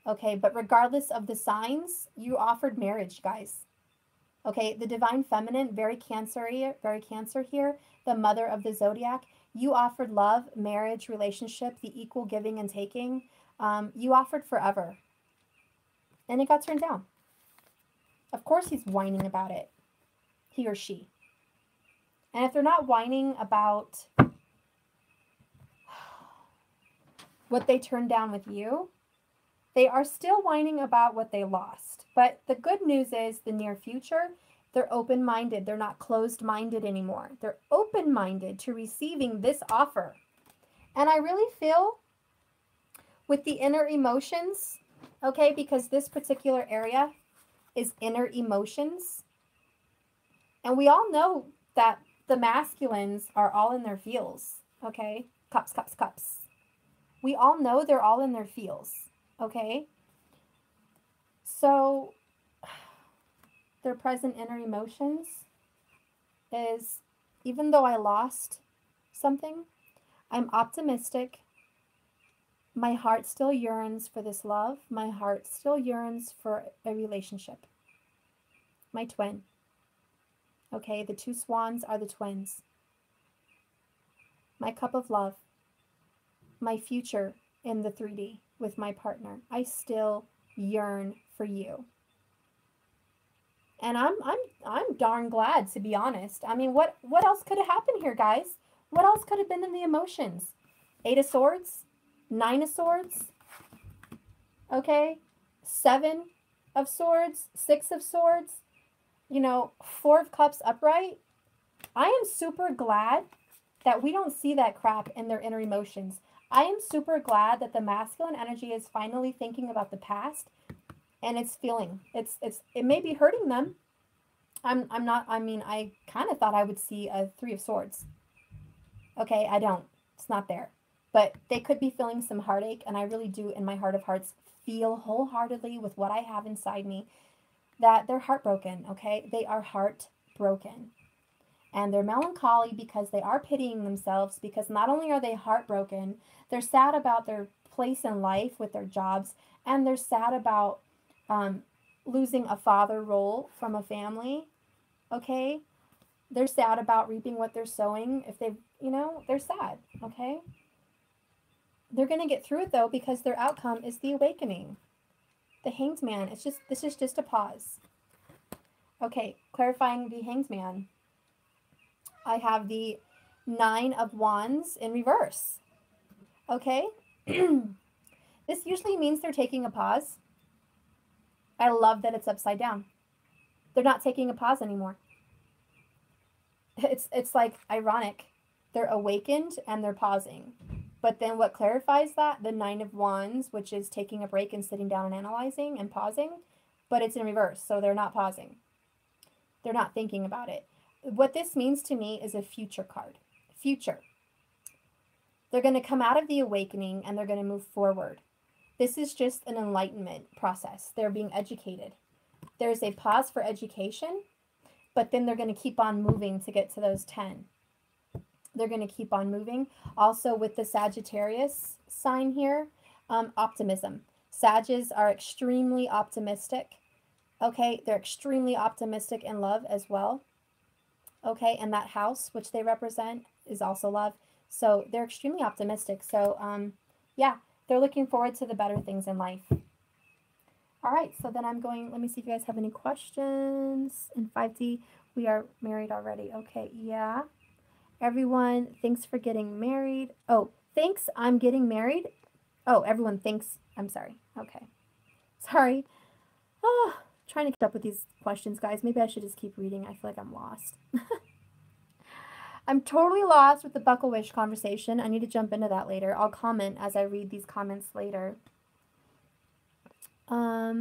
Okay, but regardless of the signs, you offered marriage, guys. Okay, the divine feminine, very Cancer here, the mother of the zodiac. You offered love, marriage, relationship, the equal giving and taking. You offered forever. And it got turned down. Of course he's whining about it. He or she. And if they're not whining about what they turned down with you, they are still whining about what they lost. But the good news is the near future, they're open-minded. They're not closed-minded anymore. They're open-minded to receiving this offer. And I really feel with the inner emotions, okay, because this particular area is inner emotions. And we all know that the masculines are all in their feels, okay? Cups, cups, cups. We all know they're all in their feels, okay? So their present inner emotions is, even though I lost something, I'm optimistic. My heart still yearns for this love. My heart still yearns for a relationship. My twin. Okay, the two swans are the twins. My cup of love. My future in the 3D with my partner. I still yearn for you. And I'm darn glad, to be honest. I mean, what else could have happened here, guys? What else could have been in the emotions? 8 of Swords, 9 of Swords, okay? 7 of Swords, 6 of Swords, you know, 4 of Cups upright. I am super glad that we don't see that crap in their inner emotions. I am super glad that the masculine energy is finally thinking about the past and it's feeling. It may be hurting them. I kind of thought I would see a 3 of Swords. Okay, I don't. It's not there. But they could be feeling some heartache, and I really do, in my heart of hearts, feel wholeheartedly with what I have inside me that they're heartbroken, okay? They are heartbroken. And they're melancholy because they are pitying themselves, because not only are they heartbroken, they're sad about their place in life with their jobs, and they're sad about losing a father role from a family, okay? They're sad about reaping what they're sowing. If they, you know, they're sad, okay? They're going to get through it, though, because their outcome is the awakening. The Hanged Man, this is just a pause. Okay, clarifying the Hanged Man. I have the 9 of Wands in reverse. Okay? This usually means they're taking a pause. I love that it's upside down. They're not taking a pause anymore. It's like ironic. They're awakened and they're pausing. But then what clarifies that? The Nine of Wands, which is taking a break and sitting down and analyzing and pausing, but it's in reverse, so they're not pausing. They're not thinking about it. What this means to me is a future card. Future. They're going to come out of the awakening and they're going to move forward. This is just an enlightenment process. They're being educated. There's a pause for education, but then they're going to keep on moving to get to those 10. They're going to keep on moving. Also with the Sagittarius sign here, optimism. Sagittarius are extremely optimistic. Okay, they're extremely optimistic in love as well. Okay, and that house, which they represent, is also love. So they're extremely optimistic. So, yeah, they're looking forward to the better things in life. All right, so then I'm going, let me see if you guys have any questions. In 5D, we are married already. Okay, yeah. Everyone, thanks for getting married. Oh, thanks, I'm getting married. Oh, everyone thinks, I'm sorry. Okay. Sorry. Oh, trying to keep up with these questions, guys. Maybe I should just keep reading. I feel like I'm lost. I'm totally lost with the Buckle Wish conversation. I need to jump into that later. I'll comment as I read these comments later. Oh,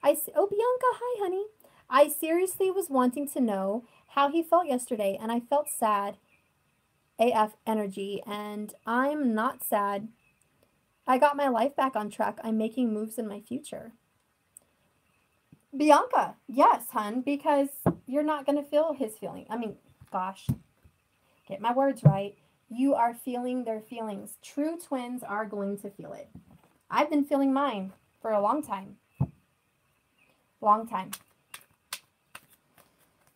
Bianca, hi, honey. I seriously was wanting to know how he felt yesterday, and I felt sad AF energy, and I'm not sad. I got my life back on track. I'm making moves in my future. Bianca, yes, hun, because you're not going to feel his feeling. I mean, gosh, get my words right. You are feeling their feelings. True twins are going to feel it. I've been feeling mine for a long time. Long time.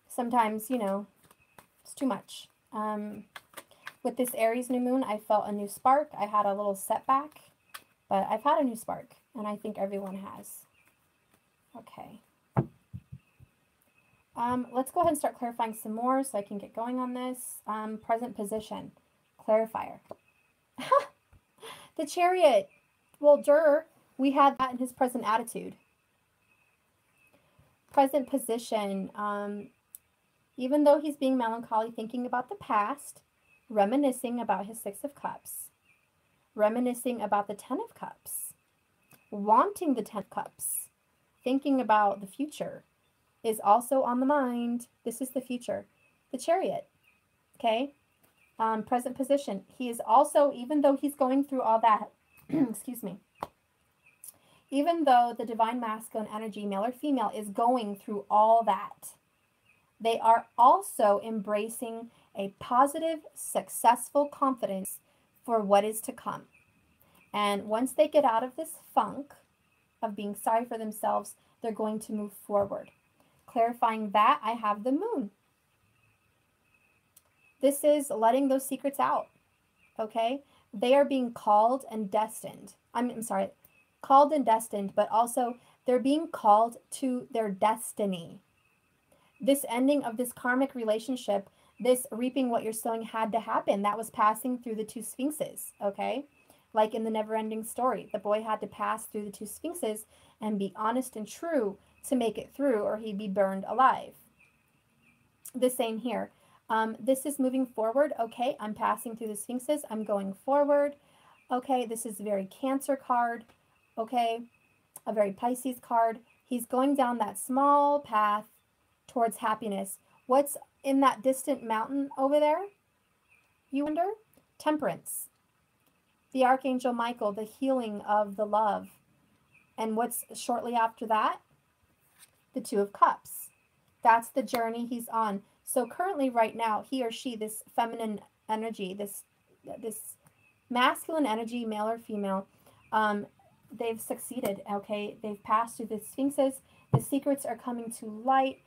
Sometimes, you know, it's too much. With this Aries new moon, I felt a new spark. I had a little setback, but I've had a new spark, and I think everyone has. Okay. Let's go ahead and start clarifying some more so I can get going on this. Present position. Clarifier. The Chariot. Well, we had that in his present attitude. Present position. Even though he's being melancholy, thinking about the past, reminiscing about his Six of Cups, reminiscing about the Ten of Cups, wanting the Ten of Cups, thinking about the future is also on the mind. This is the future. The Chariot. Okay? Present position. He is also, even though he's going through all that, excuse me, even though the divine masculine energy, male or female, is going through all that, they are also embracing a positive, successful confidence for what is to come. And once they get out of this funk of being sorry for themselves, they're going to move forward. Clarifying that, I have the moon. This is letting those secrets out, okay? They are being called and destined. I'm sorry, called and destined, but also they're being called to their destiny. This ending of this karmic relationship, this reaping what you're sowing had to happen. That was passing through the two sphinxes, okay? Like in the never-ending story, the boy had to pass through the two sphinxes and be honest and true to make it through, or he'd be burned alive. The same here. This is moving forward. Okay, I'm passing through the sphinxes. I'm going forward. Okay, this is a very Cancer card. Okay, a very Pisces card. He's going down that small path towards happiness. What's in that distant mountain over there? You wonder? Temperance. The Archangel Michael, the healing of the love. And what's shortly after that? The Two of Cups. That's the journey he's on. So currently right now, he or she, this feminine energy, this masculine energy, male or female, they've succeeded, okay? They've passed through the sphinxes. The secrets are coming to light.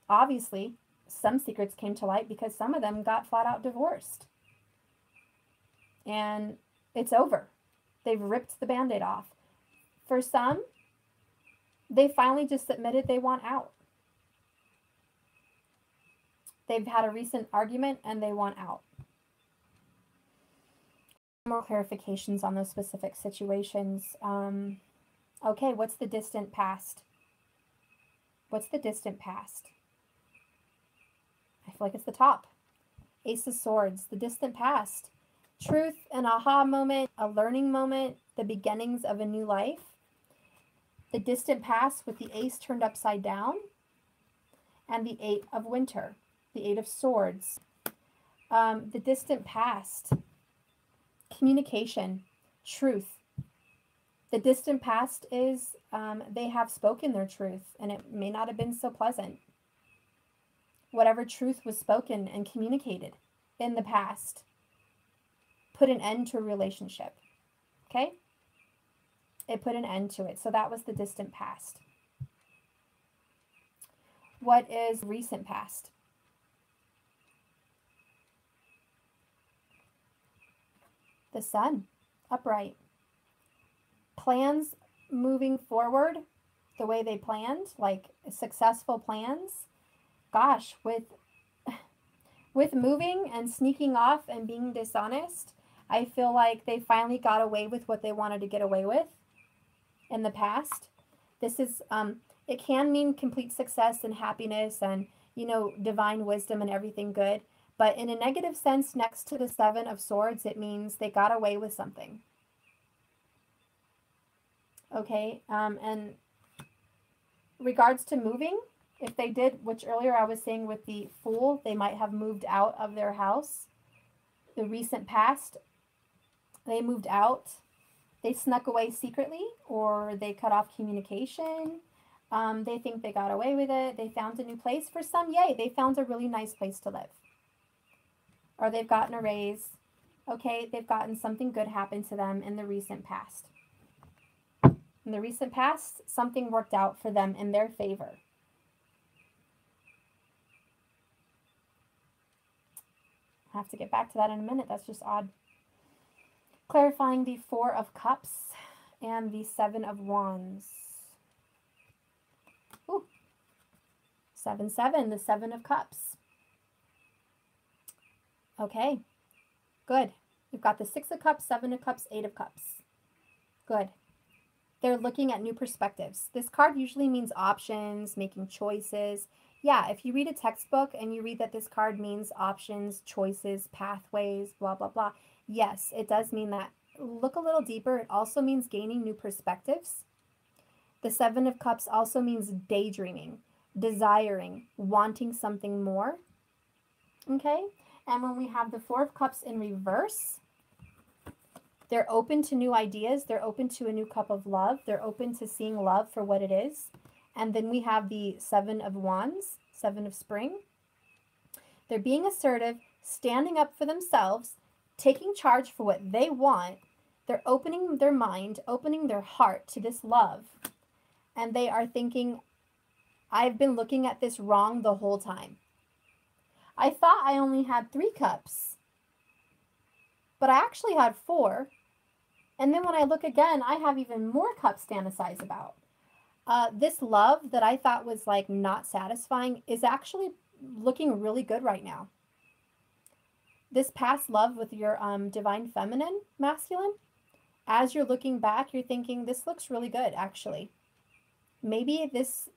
Obviously, some secrets came to light because some of them got flat out divorced. And it's over. They've ripped the Band-Aid off. For some, they finally just admitted they want out. They've had a recent argument and they want out. More clarifications on those specific situations. Okay, what's the distant past? What's the distant past? like it's the top. Ace of Swords, the distant past. Truth, an aha moment, a learning moment, the beginnings of a new life. The distant past with the ace turned upside down. And the Eight of Winter, the Eight of Swords. The distant past. Communication, truth. The distant past is they have spoken their truth, and it may not have been so pleasant. Whatever truth was spoken and communicated in the past put an end to a relationship. Okay? It put an end to it. So that was the distant past. What is recent past? The Sun, upright. Plans moving forward the way they planned, like successful plans. Gosh, with moving and sneaking off and being dishonest, I feel like they finally got away with what they wanted to get away with in the past. This is, it can mean complete success and happiness and, you know, divine wisdom and everything good. But in a negative sense, next to the Seven of Swords, it means they got away with something. Okay, and regards to moving, if they did, which earlier I was saying with the Fool, they might have moved out of their house. The recent past, they moved out. They snuck away secretly, or they cut off communication. They think they got away with it. They found a new place. For some, yay, they found a really nice place to live. Or they've gotten a raise. Okay, they've gotten something good happen to them in the recent past. In the recent past, something worked out for them in their favor. I have to get back to that in a minute. That's just odd. Clarifying the Four of Cups and the Seven of Wands. Ooh. 7-7, the Seven of Cups. Okay, good. We've got the Six of Cups, Seven of Cups, Eight of Cups. Good. They're looking at new perspectives. This card usually means options, making choices. Yeah, if you read a textbook and you read that this card means options, choices, pathways, blah, blah, blah. Yes, it does mean that. Look a little deeper. It also means gaining new perspectives. The Seven of Cups also means daydreaming, desiring, wanting something more. Okay? And when we have the Four of Cups in reverse, they're open to new ideas. They're open to a new cup of love. They're open to seeing love for what it is. And then we have the Seven of Wands, Seven of Spring. They're being assertive, standing up for themselves, taking charge for what they want. They're opening their mind, opening their heart to this love. And they are thinking, I've been looking at this wrong the whole time. I thought I only had 3 cups, but I actually had 4. And then when I look again, I have even more cups to fantasize about. This love that I thought was like not satisfying is actually looking really good right now. This past love with your divine feminine masculine, as you're looking back, you're thinking, this looks really good, actually. Maybe this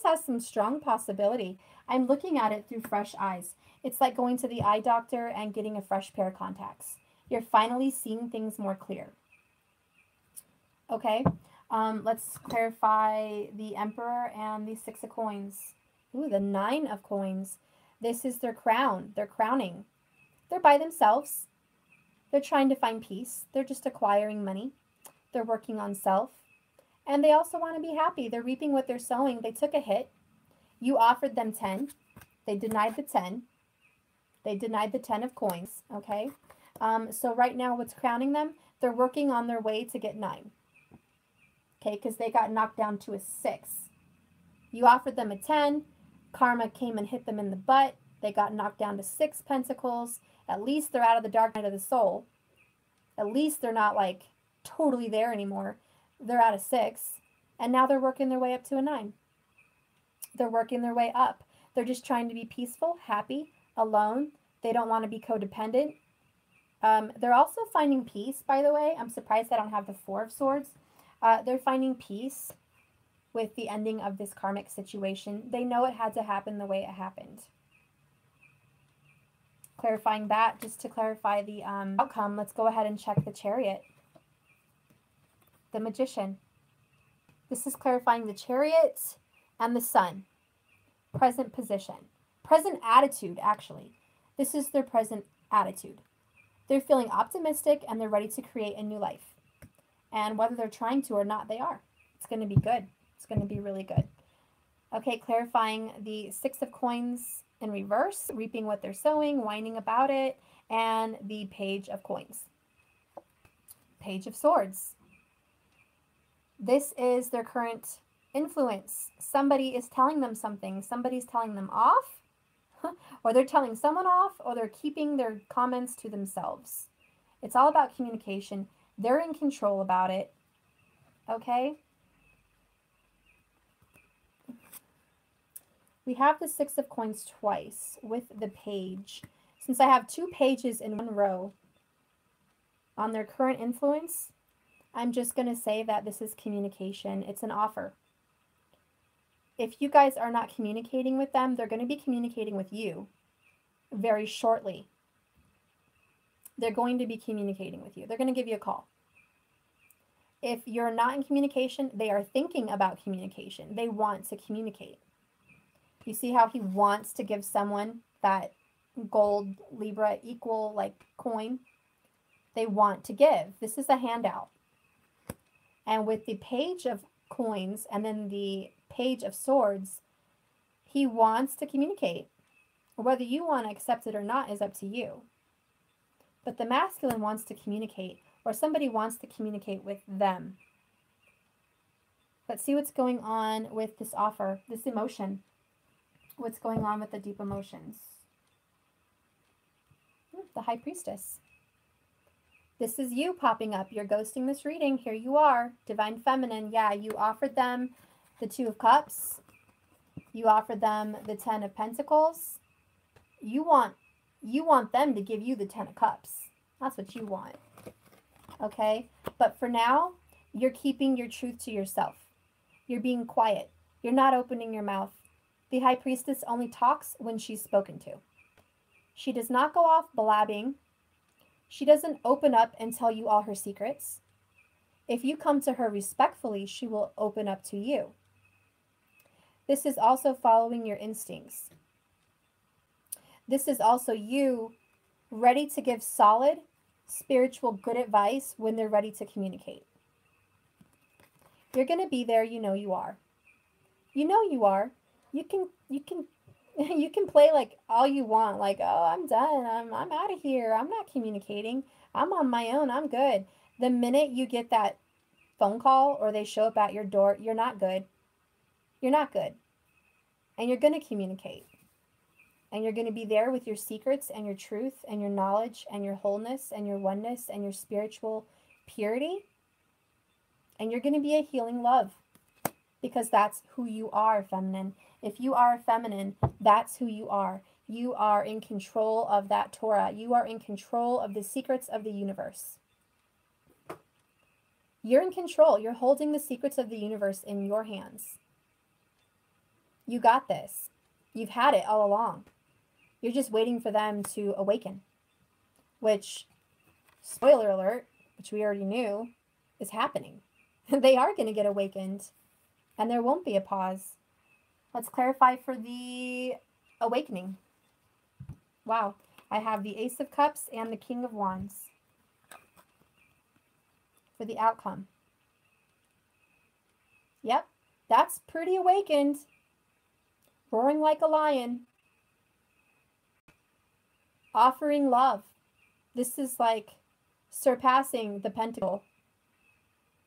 has some strong possibility. I'm looking at it through fresh eyes. It's like going to the eye doctor and getting a fresh pair of contacts. You're finally seeing things more clear. Okay, let's clarify the Emperor and the Six of Coins. Ooh, the Nine of Coins. This is their crown. They're crowning. They're by themselves. They're trying to find peace. They're just acquiring money. They're working on self. And they also want to be happy. They're reaping what they're sowing. They took a hit. You offered them 10. They denied the 10. They denied the 10 of coins, okay? So right now what's crowning them? They're working on their way to get 9. Okay, because they got knocked down to a 6. You offered them a 10. Karma came and hit them in the butt. They got knocked down to 6 pentacles. At least they're out of the dark night of the soul. At least they're not like totally there anymore. They're at a 6. And now they're working their way up to a 9. They're working their way up. They're just trying to be peaceful, happy, alone. They don't want to be codependent. They're also finding peace, by the way. I'm surprised I don't have the Four of Swords. They're finding peace with the ending of this karmic situation. They know it had to happen the way it happened. clarifying that, just to clarify the outcome, let's go ahead and check the Chariot. The Magician. This is clarifying the Chariot and the Sun. Present position. Present attitude, actually. This is their present attitude. They're feeling optimistic and they're ready to create a new life. And whether they're trying to or not, they are. It's going to be good. It's going to be really good. Okay, clarifying the Six of Coins in reverse, reaping what they're sowing, whining about it, and the Page of Coins. Page of Swords. This is their current influence. Somebody is telling them something. Somebody's telling them off, or they're telling someone off, or they're keeping their comments to themselves. It's all about communication. They're in control about it. Okay? We have the Six of Coins twice with the Page. Since I have two pages in one row on their current influence, I'm just going to say that this is communication. It's an offer. If you guys are not communicating with them, they're going to be communicating with you very shortly. They're going to be communicating with you. They're going to give you a call. If you're not in communication, they are thinking about communication. They want to communicate. You see how he wants to give someone that gold, Libra, equal like coin? They want to give. This is a handout. And with the Page of Coins and then the Page of Swords, he wants to communicate. Whether you want to accept it or not is up to you. But the masculine wants to communicate, or somebody wants to communicate with them. Let's see what's going on with this offer, this emotion. What's going on with the deep emotions? The High Priestess. This is you popping up. You're ghosting this reading. Here you are. Divine Feminine. Yeah, you offered them the Two of Cups. You offered them the Ten of Pentacles. You want them to give you the Ten of Cups. That's what you want. Okay? But for now, you're keeping your truth to yourself. You're being quiet. You're not opening your mouth. The High Priestess only talks when she's spoken to. She does not go off blabbing. She doesn't open up and tell you all her secrets. If you come to her respectfully, she will open up to you. This is also following your instincts. This is also you ready to give solid, spiritual, good advice when they're ready to communicate. You're going to be there. You know you are. You know you are. You can play like all you want, like, oh, I'm done, I'm out of here, I'm not communicating, I'm on my own, I'm good. The minute you get that phone call or they show up at your door, you're not good. You're not good. And you're going to communicate. And you're going to be there with your secrets and your truth and your knowledge and your wholeness and your oneness and your spiritual purity. And you're going to be a healing love. Because that's who you are, feminine. If you are feminine, that's who you are. You are in control of that Torah. You are in control of the secrets of the universe. You're in control. You're holding the secrets of the universe in your hands. You got this. You've had it all along. You're just waiting for them to awaken. Which, spoiler alert, which we already knew, is happening. They are going to get awakened. And there won't be a pause. Let's clarify for the awakening. Wow. I have the Ace of Cups and the King of Wands for the outcome. Yep. That's pretty awakened. Roaring like a lion. Offering love. This is like surpassing the pentacle.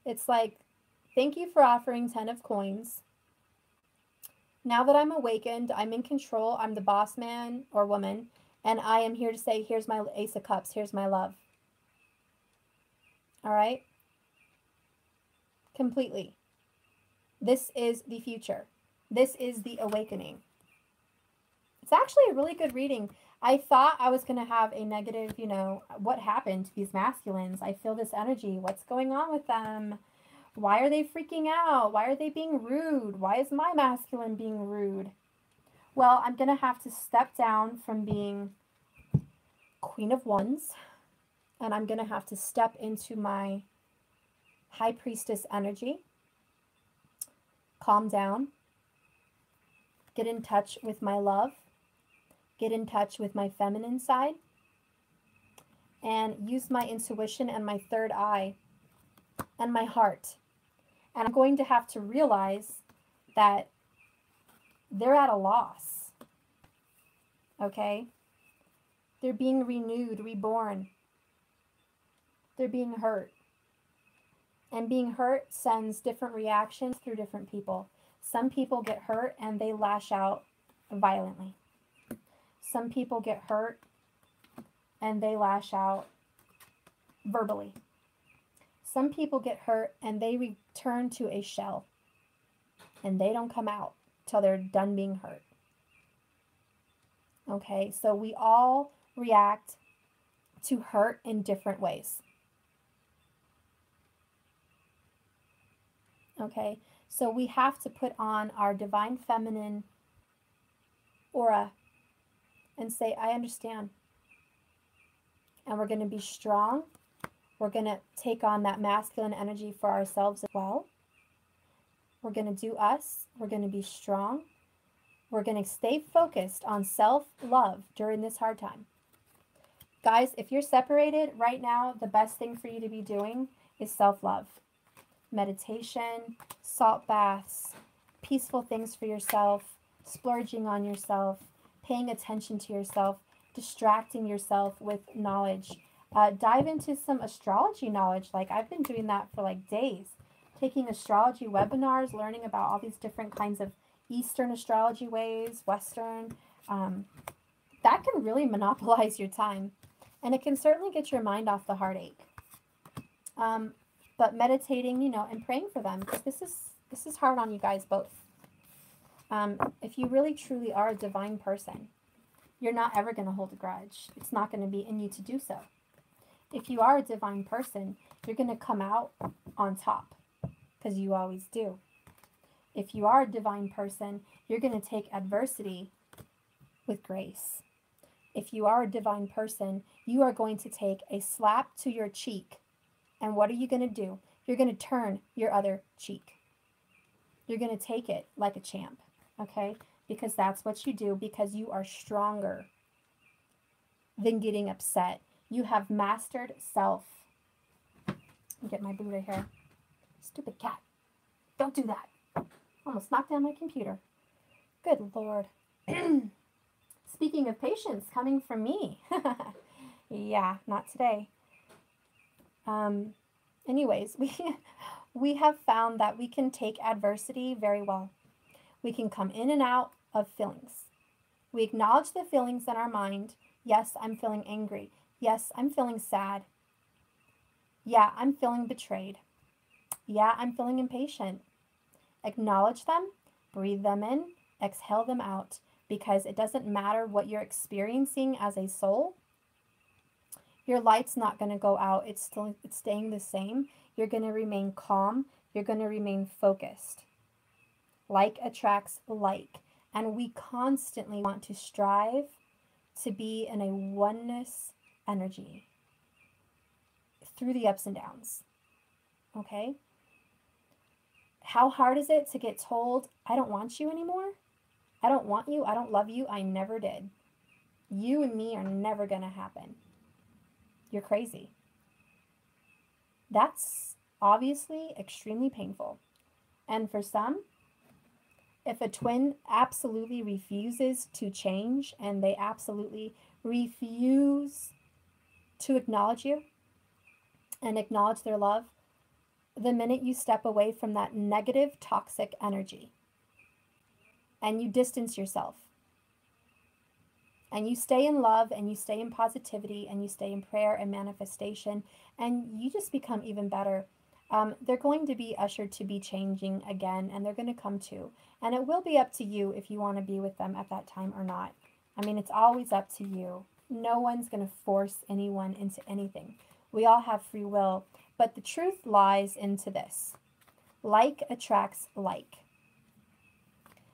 It's like, thank you for offering 10 of coins. Now that I'm awakened, I'm in control, I'm the boss man or woman, and I am here to say, here's my Ace of Cups, here's my love. All right? Completely. This is the future. This is the awakening. It's actually a really good reading. I thought I was going to have a negative, what happened to these masculines? I feel this energy. What's going on with them? Why are they freaking out? Why are they being rude? Why is my masculine being rude? Well, I'm going to have to step down from being Queen of Wands, and I'm going to have to step into my High Priestess energy, calm down, get in touch with my love, get in touch with my feminine side, and use my intuition and my third eye and my heart. And I'm going to have to realize that they're at a loss, okay? They're being renewed, reborn. They're being hurt. And being hurt sends different reactions through different people. Some people get hurt and they lash out violently. Some people get hurt and they lash out verbally. Some people get hurt and they return to a shell and they don't come out till they're done being hurt. Okay, so we all react to hurt in different ways. Okay, so we have to put on our divine feminine aura and say, I understand. And we're going to be strong. We're going to take on that masculine energy for ourselves as well. We're going to do us. We're going to be strong. We're going to stay focused on self-love during this hard time. Guys, if you're separated right now, the best thing for you to be doing is self-love. Meditation, salt baths, peaceful things for yourself, splurging on yourself, paying attention to yourself, distracting yourself with knowledge. Dive into some astrology knowledge. Like I've been doing that for like days. Taking astrology webinars, learning about all these different kinds of Eastern astrology ways, Western. That can really monopolize your time. And it can certainly get your mind off the heartache. But meditating, you know, and praying for them. Because this is hard on you guys both. If you really truly are a divine person, you're not ever going to hold a grudge. It's not going to be in you to do so. If you are a divine person, you're going to come out on top, because you always do. If you are a divine person, you're going to take adversity with grace. If you are a divine person, you are going to take a slap to your cheek. And what are you going to do? You're going to turn your other cheek. You're going to take it like a champ, okay? Because that's what you do, because you are stronger than getting upset. You have mastered self. Get my Buddha here. Stupid cat. Don't do that. Almost knocked down my computer. Good Lord. Speaking of patience coming from me. Yeah, not today. Anyways, we have found that we can take adversity very well. We can come in and out of feelings. We acknowledge the feelings in our mind. Yes, I'm feeling angry. Yes, I'm feeling sad. Yeah, I'm feeling betrayed. Yeah, I'm feeling impatient. Acknowledge them, breathe them in, exhale them out, because it doesn't matter what you're experiencing as a soul. Your light's not going to go out. It's staying the same. You're going to remain calm. You're going to remain focused. Like attracts like. And we constantly want to strive to be in a oneness energy through the ups and downs. Okay? How hard is it to get told, I don't want you anymore? I don't want you. I don't love you. I never did. You and me are never going to happen. You're crazy. That's obviously extremely painful. And for some, if a twin absolutely refuses to change and they absolutely refuse to acknowledge you and acknowledge their love, the minute you step away from that negative, toxic energy and you distance yourself and you stay in love and you stay in positivity and you stay in prayer and manifestation and you just become even better, they're going to be ushered to be changing again, and they're going to come to. And it will be up to you if you want to be with them at that time or not. I mean, it's always up to you. No one's going to force anyone into anything. We all have free will. But the truth lies into this. Like attracts like.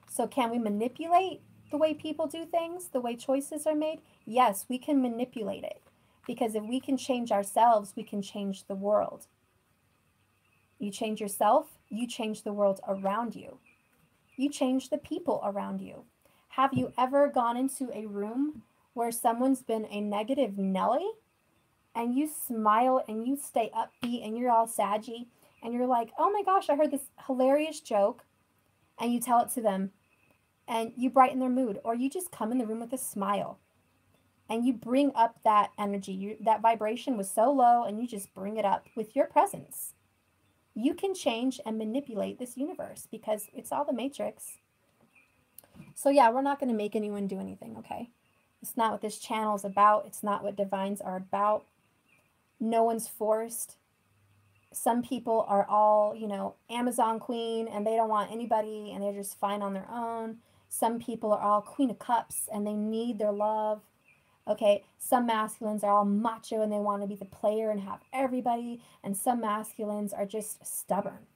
So can we manipulate the way people do things, the way choices are made, yes, we can manipulate it. Because if we can change ourselves, we can change the world. You change yourself, you change the world around you. You change the people around you. Have you ever gone into a room where someone's been a negative Nelly and you smile and you stay upbeat and you're all saggy and you're like, oh my gosh, I heard this hilarious joke, and you tell it to them and you brighten their mood, or you just come in the room with a smile and you bring up that energy. That vibration was so low and you just bring it up with your presence. You can change and manipulate this universe because it's all the matrix. So yeah, we're not going to make anyone do anything, okay? It's not what this channel is about. It's not what divines are about. No one's forced. Some people are all, Amazon queen and they don't want anybody and they're just fine on their own. Some people are all Queen of Cups and they need their love. Okay, some masculines are all macho and they want to be the player and have everybody. And some masculines are just stubborn.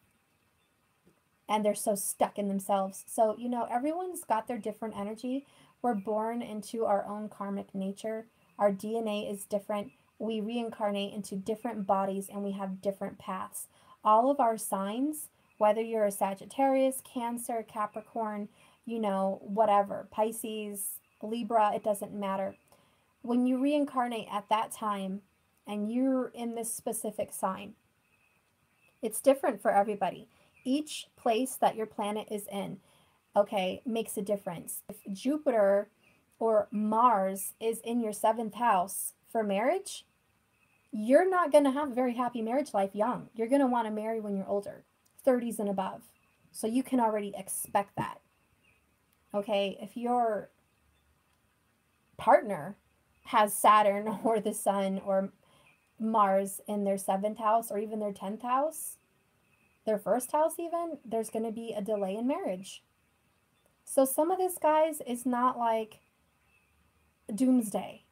And they're so stuck in themselves. So, everyone's got their different energy. We're born into our own karmic nature. Our DNA is different. We reincarnate into different bodies and we have different paths. All of our signs, whether you're a Sagittarius, Cancer, Capricorn, whatever, Pisces, Libra, it doesn't matter. When you reincarnate at that time and you're in this specific sign, it's different for everybody. Each place that your planet is in, okay, makes a difference. If Jupiter or Mars is in your 7th house for marriage, you're not going to have a very happy marriage life young. You're going to want to marry when you're older, 30s and above. So you can already expect that. Okay, if your partner has Saturn or the Sun or Mars in their 7th house or even their 10th house, their 1st house even, there's going to be a delay in marriage. So some of this, guys, is not like doomsday.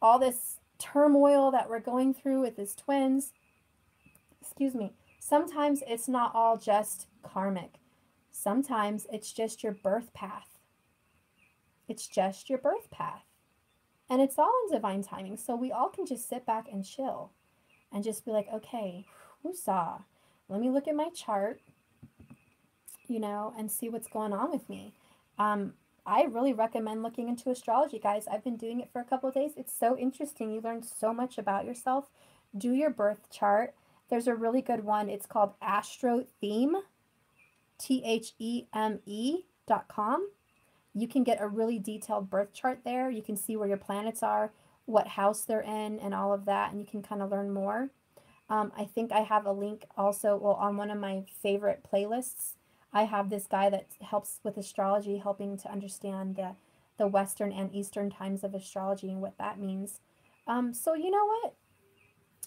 All this turmoil that we're going through with these twins, sometimes it's not all just karmic. Sometimes it's just your birth path. It's just your birth path. And it's all in divine timing. So we all can just sit back and chill and just be like, okay, woosah. Let me look at my chart, and see what's going on with me. I really recommend looking into astrology, guys. I've been doing it for a couple of days. It's so interesting. You learn so much about yourself. Do your birth chart. There's a really good one. It's called Astrotheme, THEME.com. You can get a really detailed birth chart there. You can see where your planets are, what house they're in, and all of that, and you can kind of learn more. I think I have a link also, on one of my favorite playlists. I have this guy that helps with astrology, helping to understand the Western and Eastern times of astrology and what that means. So you know what?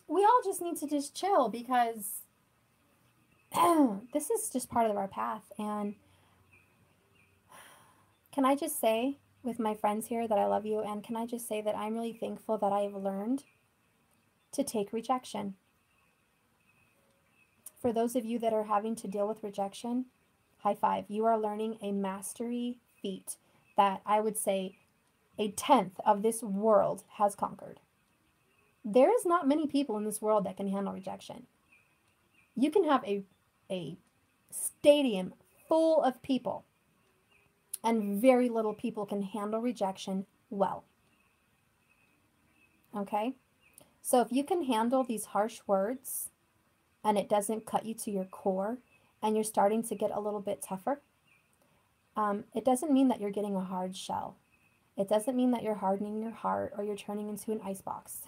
We all just need to just chill because this is just part of our path. And can I just say with my friends here that I love you, and can I just say that I'm really thankful that I have learned to take rejection. For those of you that are having to deal with rejection, high five. You are learning a mastery feat that I would say 1/10 of this world has conquered. There is not many people in this world that can handle rejection. You can have a stadium full of people and very little people can handle rejection well. Okay? So if you can handle these harsh words and it doesn't cut you to your core and you're starting to get a little bit tougher, it doesn't mean that you're getting a hard shell. It doesn't mean that you're hardening your heart or you're turning into an icebox.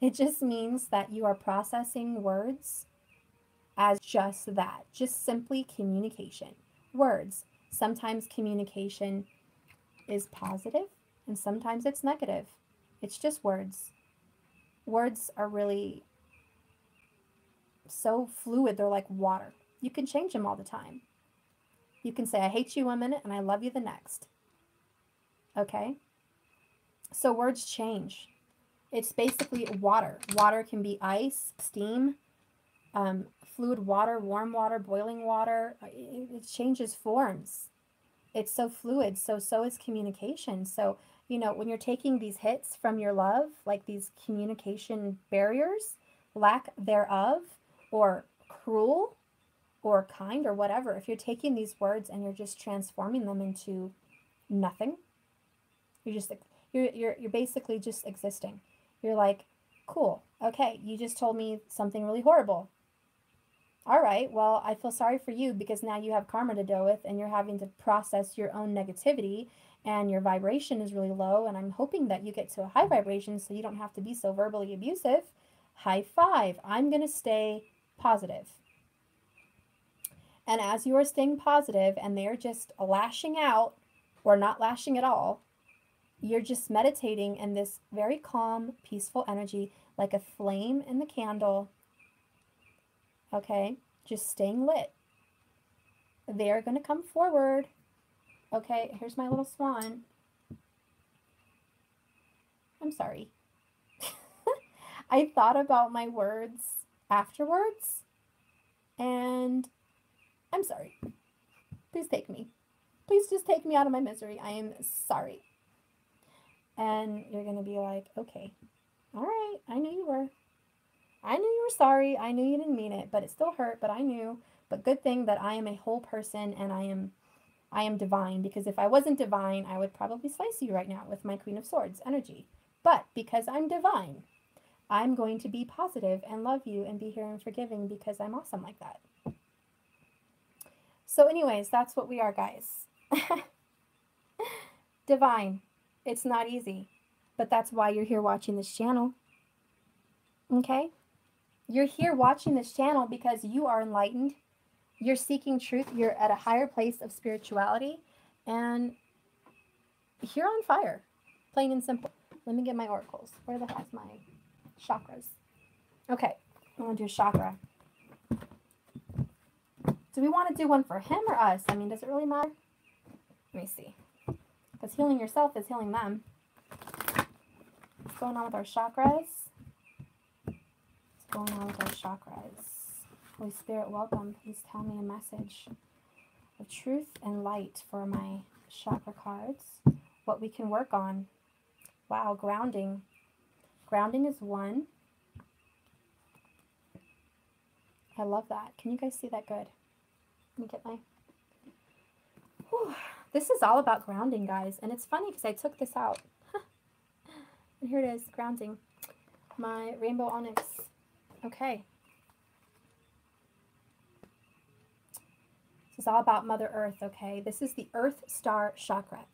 It just means that you are processing words as just that, just simply communication. Words. Sometimes communication is positive and sometimes it's negative. It's just words. Words are really so fluid. They're like water. You can change them all the time. You can say, I hate you 1 minute and I love you the next. Okay? So words change. It's basically water. Water can be ice, steam, fluid water, warm water, boiling water. It changes forms. It's so fluid. So is communication. So, you know, when you're taking these hits from your love, like these communication barriers, lack thereof, or cruel or kind or whatever, if you're taking these words and you're just transforming them into nothing, you're just you're basically just existing. You're like, cool, okay, you just told me something really horrible. All right, well, I feel sorry for you because now you have karma to deal with and you're having to process your own negativity and your vibration is really low. And I'm hoping that you get to a high vibration so you don't have to be so verbally abusive. High five. I'm going to stay positive. And as you are staying positive and they're just lashing out or not lashing at all, you're just meditating in this very calm, peaceful energy, like a flame in the candle. Okay, just staying lit. They're going to come forward. Okay, here's my little swan. I'm sorry. I thought about my words afterwards, and I'm sorry. Please take me. Please just take me out of my misery. I am sorry. And you're going to be like, okay, all right, I knew you were. I knew you were sorry. I knew you didn't mean it, but it still hurt, but I knew. But good thing that I am a whole person and I am divine, because if I wasn't divine, I would probably slice you right now with my Queen of Swords energy. But because I'm divine, I'm going to be positive and love you and be here and forgiving because I'm awesome like that. So anyways, that's what we are, guys. Divine. It's not easy, but that's why you're here watching this channel. Okay? You're here watching this channel because you are enlightened. You're seeking truth. You're at a higher place of spirituality. And you're on fire. Plain and simple. Let me get my oracles. Where the heck's my chakras? Okay. I'm going to do a chakra. Do we want to do one for him or us? I mean, does it really matter? Let me see. Because healing yourself is healing them. What's going on with our chakras? What's going on with our chakras? Holy Spirit, welcome. Please tell me a message of truth and light for my chakra cards. What we can work on. Wow, grounding. Grounding is one. I love that. Can you guys see that good? Let me get my... Whew. This is all about grounding, guys. And it's funny because I took this out. And here it is, grounding. My rainbow onyx. Okay. This is all about Mother Earth, okay? This is the Earth Star Chakra.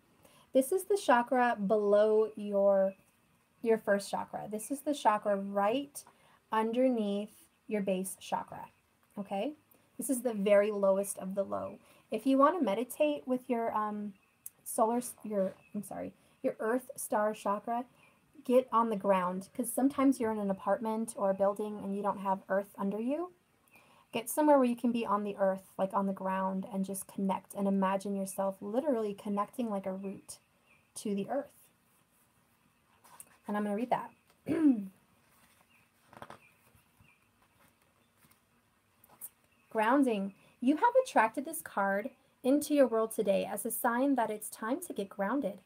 This is the chakra below your first chakra. This is the chakra right underneath your base chakra, okay? This is the very lowest of the low. If you want to meditate with your your Earth Star Chakra, get on the ground, because sometimes you're in an apartment or a building and you don't have earth under you. Get somewhere where you can be on the earth, like on the ground, and just connect and imagine yourself literally connecting like a root to the earth. And I'm going to read that. Grounding. You have attracted this card into your world today as a sign that it's time to get grounded.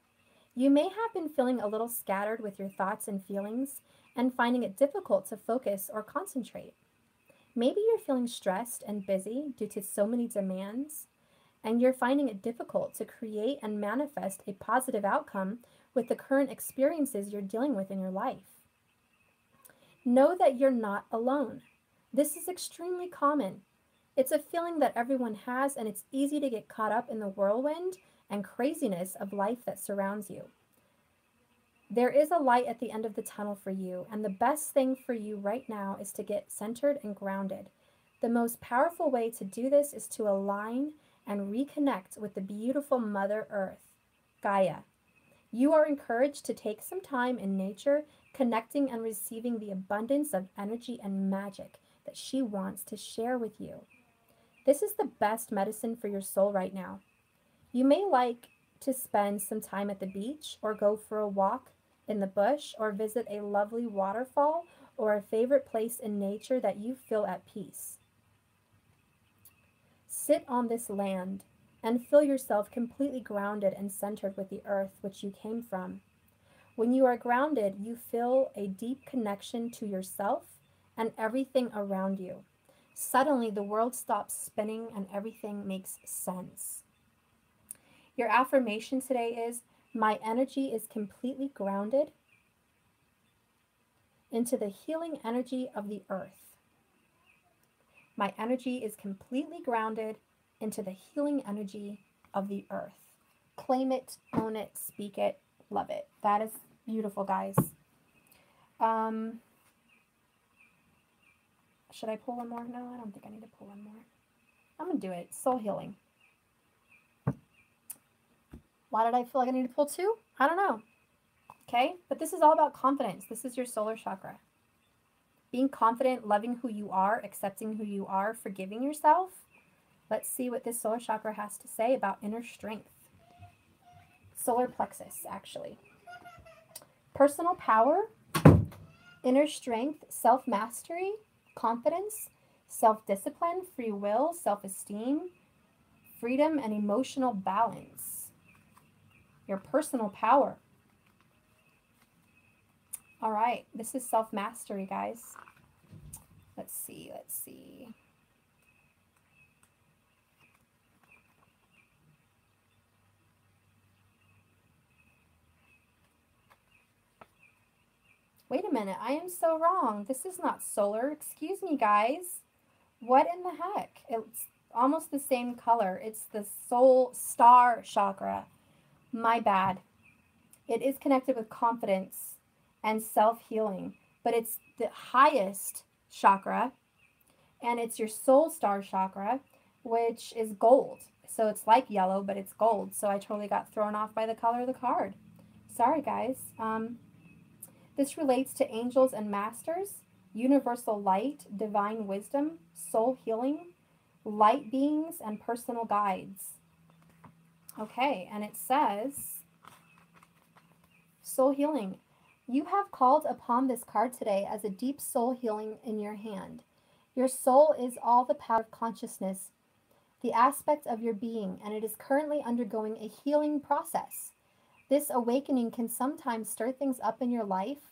You may have been feeling a little scattered with your thoughts and feelings and finding it difficult to focus or concentrate. Maybe you're feeling stressed and busy due to so many demands, and you're finding it difficult to create and manifest a positive outcome with the current experiences you're dealing with in your life. Know that you're not alone. This is extremely common. It's a feeling that everyone has, and it's easy to get caught up in the whirlwind and craziness of life that surrounds you. There is a light at the end of the tunnel for you, and the best thing for you right now is to get centered and grounded. The most powerful way to do this is to align and reconnect with the beautiful Mother Earth, Gaia. You are encouraged to take some time in nature, connecting and receiving the abundance of energy and magic that she wants to share with you. This is the best medicine for your soul right now. You may like to spend some time at the beach or go for a walk in the bush or visit a lovely waterfall or a favorite place in nature that you feel at peace. Sit on this land. and feel yourself completely grounded and centered with the earth which you came from. When you are grounded, you feel a deep connection to yourself and everything around you. Suddenly, the world stops spinning and everything makes sense. Your affirmation today is, my energy is completely grounded into the healing energy of the earth. My energy is completely grounded into the healing energy of the earth. Claim it, own it, speak it, love it. That is beautiful, guys. Should I pull one more? No, I don't think I need to pull one more. I'm going to do it. Soul healing. Why did I feel like I need to pull two? I don't know. Okay? But this is all about confidence. This is your solar chakra. Being confident, loving who you are, accepting who you are, forgiving yourself. Let's see what this solar chakra has to say about inner strength. Solar plexus, actually. Personal power, inner strength, self-mastery, confidence, self-discipline, free will, self-esteem, freedom, and emotional balance. Your personal power. All right, this is self-mastery, guys. Let's see. Wait a minute, I am so wrong. This is not solar. Excuse me, guys. What in the heck? It's almost the same color. It's the soul star chakra. My bad. It is connected with confidence and self-healing, but it's the highest chakra, and it's your soul star chakra, which is gold. So it's like yellow, but it's gold. So I totally got thrown off by the color of the card. Sorry, guys. This relates to angels and masters, universal light, divine wisdom, soul healing, light beings, and personal guides. Okay, and it says, soul healing. You have called upon this card today as a deep soul healing in your hand. Your soul is all the power of consciousness, the aspect of your being, and it is currently undergoing a healing process. This awakening can sometimes stir things up in your life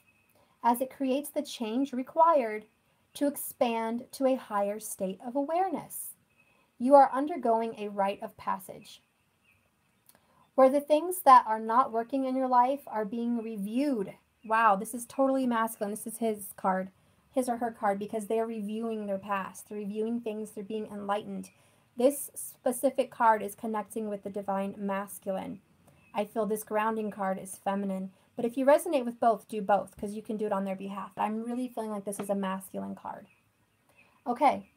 as it creates the change required to expand to a higher state of awareness. You are undergoing a rite of passage, where the things that are not working in your life are being reviewed. Wow, this is totally masculine. This is his card, his or her card, because they're reviewing their past. They're reviewing things. They're being enlightened. This specific card is connecting with the divine masculine. I feel this grounding card is feminine. But if you resonate with both, do both, because you can do it on their behalf. I'm really feeling like this is a masculine card. Okay.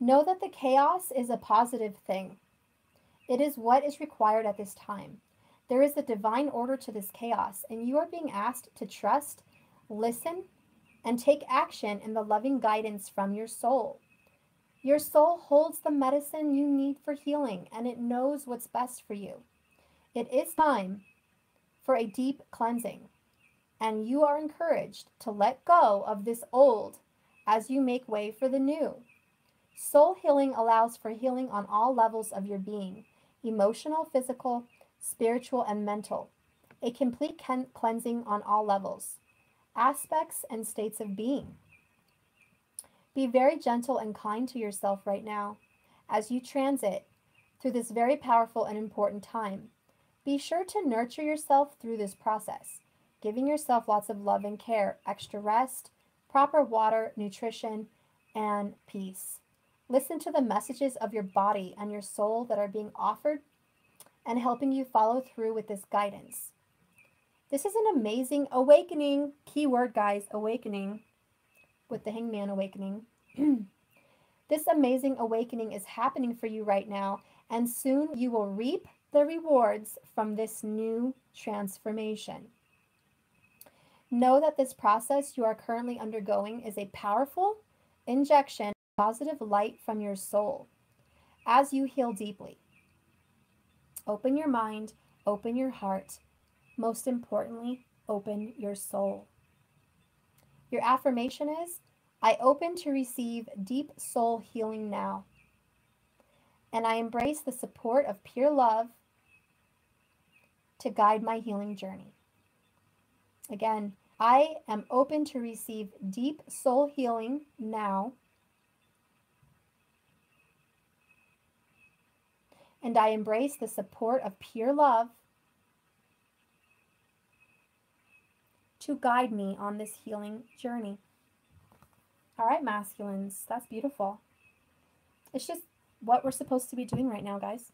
Know that the chaos is a positive thing. It is what is required at this time. There is a divine order to this chaos, and you are being asked to trust, listen, and take action in the loving guidance from your soul. Your soul holds the medicine you need for healing, and it knows what's best for you. It is time for a deep cleansing, and you are encouraged to let go of this old as you make way for the new. Soul healing allows for healing on all levels of your being: emotional, physical, spiritual, and mental. A complete cleansing on all levels, aspects, and states of being. Be very gentle and kind to yourself right now as you transit through this very powerful and important time. Be sure to nurture yourself through this process, giving yourself lots of love and care, extra rest, proper water, nutrition, and peace. Listen to the messages of your body and your soul that are being offered and helping you follow through with this guidance. This is an amazing awakening. Keyword, guys, awakening, with the Hangman awakening. This amazing awakening is happening for you right now, and soon you will reap the rewards from this new transformation. Know that this process you are currently undergoing is a powerful injection of positive light from your soul as you heal deeply. Open your mind, open your heart. Most importantly, open your soul. Your affirmation is, I open to receive deep soul healing now. And I embrace the support of pure love to guide my healing journey. Again, I am open to receive deep soul healing now. And I embrace the support of pure love to guide me on this healing journey. All right, masculines, that's beautiful. It's just what we're supposed to be doing right now, guys.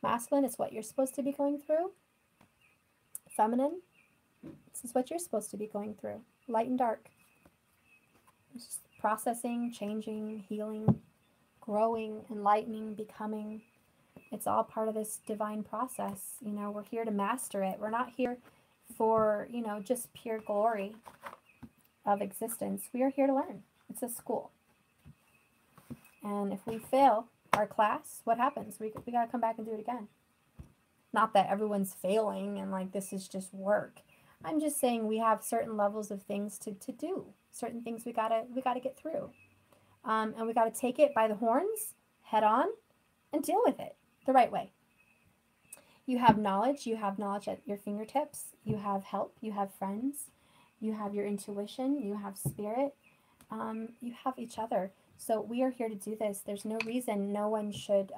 Masculine is what you're supposed to be going through. Feminine, this is what you're supposed to be going through. Light and dark. It's just processing, changing, healing, growing, enlightening, becoming. It's all part of this divine process. You know, we're here to master it. We're not here for, you know, just pure glory of existence. We are here to learn. It's a school. And if we fail our class, what happens? We got to come back and do it again. Not that everyone's failing and like this is just work. I'm just saying we have certain levels of things to do. Certain things we gotta get through. And we gotta take it by the horns, head on, and deal with it the right way. You have knowledge at your fingertips. You have help, you have friends, you have your intuition, you have spirit, you have each other. So we are here to do this. There's no reason no one should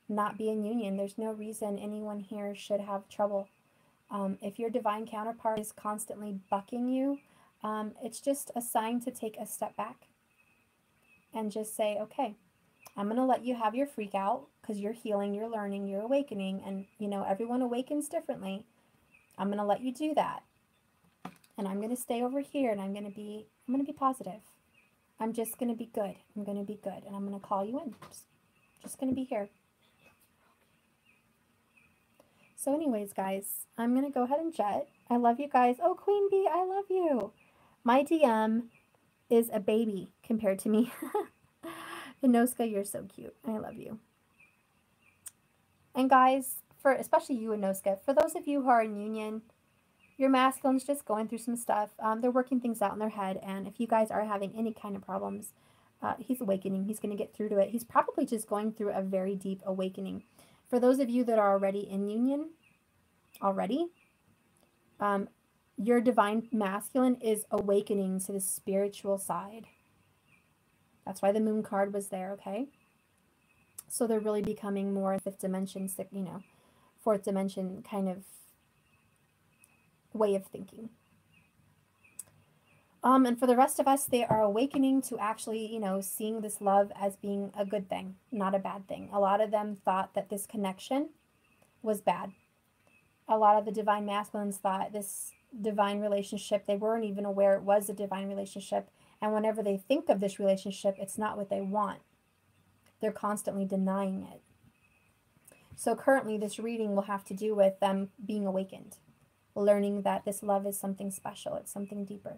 not be in union. There's no reason anyone here should have trouble. If your divine counterpart is constantly bucking you, it's just a sign to take a step back and just say, okay, I'm going to let you have your freak out because you're healing, you're learning, you're awakening, and you know, everyone awakens differently. I'm going to let you do that. And I'm going to stay over here and I'm going to be positive. I'm just going to be good. I'm going to be good. And I'm going to call you in. Just going to be here. So anyways, guys, I'm going to go ahead and jet. I love you guys. Oh, Queen Bee, I love you. My DM is a baby compared to me. Inoska, you're so cute. I love you. And guys, especially you, Inoska, for those of you who are in union, your masculine's just going through some stuff. They're working things out in their head. And if you guys are having any kind of problems, he's awakening. He's going to get through to it. He's probably just going through a very deep awakening. For those of you that are already in union, your divine masculine is awakening to the spiritual side. That's why the moon card was there, okay? So they're really becoming more fifth dimension, you know, fourth dimension kind of way of thinking. And for the rest of us, they are awakening to actually, you know, seeing this love as being a good thing, not a bad thing. A lot of them thought that this connection was bad. A lot of the divine masculines thought this divine relationship, they weren't even aware it was a divine relationship. And whenever they think of this relationship, it's not what they want. They're constantly denying it. So currently, this reading will have to do with them being awakened, learning that this love is something special. It's something deeper.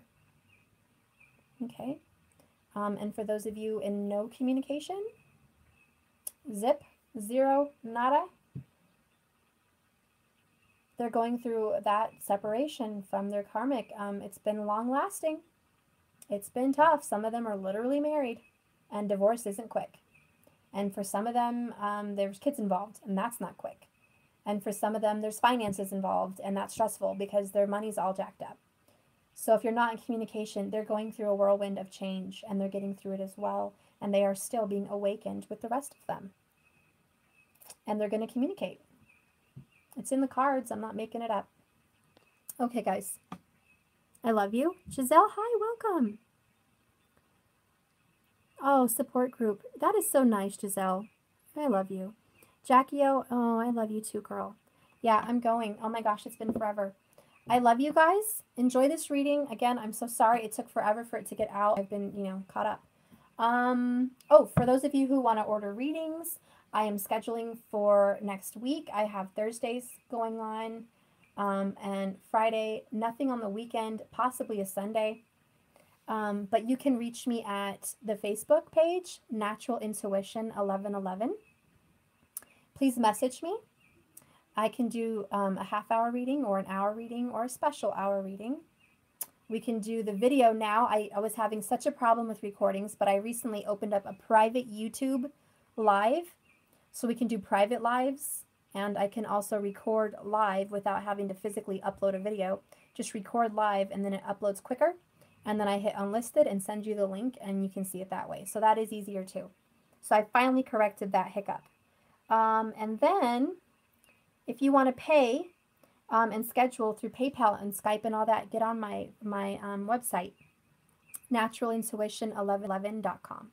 Okay. And for those of you in no communication, zip, zero, nada, they're going through that separation from their karmic. It's been long lasting. It's been tough. Some of them are literally married, and divorce isn't quick. And for some of them, there's kids involved, and that's not quick. And for some of them, there's finances involved, and that's stressful because their money's all jacked up. So if you're not in communication, they're going through a whirlwind of change, and they're getting through it as well, and they are still being awakened with the rest of them. And they're going to communicate. It's in the cards. I'm not making it up. Okay, guys. I love you. Giselle, hi, welcome. Oh, support group. That is so nice, Giselle. I love you. Jackie O, oh, I love you too, girl. Yeah, I'm going. Oh my gosh, it's been forever. I love you guys. Enjoy this reading. Again, I'm so sorry it took forever for it to get out. I've been, you know, caught up. Oh, for those of you who want to order readings, I am scheduling for next week. I have Thursdays going on, and Friday, nothing on the weekend, possibly a Sunday. But you can reach me at the Facebook page, Natural Intuition 1111. Please message me. I can do a half-hour reading or an hour reading or a special hour reading. We can do the video now. I was having such a problem with recordings, but I recently opened up a private YouTube live. So we can do private lives, and I can also record live without having to physically upload a video. Just record live, and then it uploads quicker. And then I hit unlisted and send you the link, and you can see it that way. So that is easier too. So I finally corrected that hiccup. And then if you want to pay and schedule through PayPal and Skype and all that, get on my website, naturalintuition1111.com.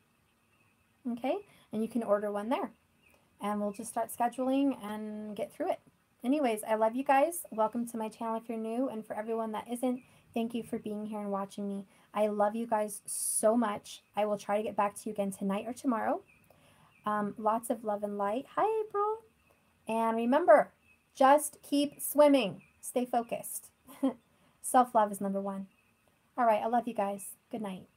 Okay? And you can order one there. And we'll just start scheduling and get through it. Anyways, I love you guys. Welcome to my channel if you're new. And for everyone that isn't, thank you for being here and watching me. I love you guys so much. I will try to get back to you again tonight or tomorrow. Lots of love and light. Hi, April. And remember, just keep swimming. Stay focused. Self-love is number one. All right, I love you guys. Good night.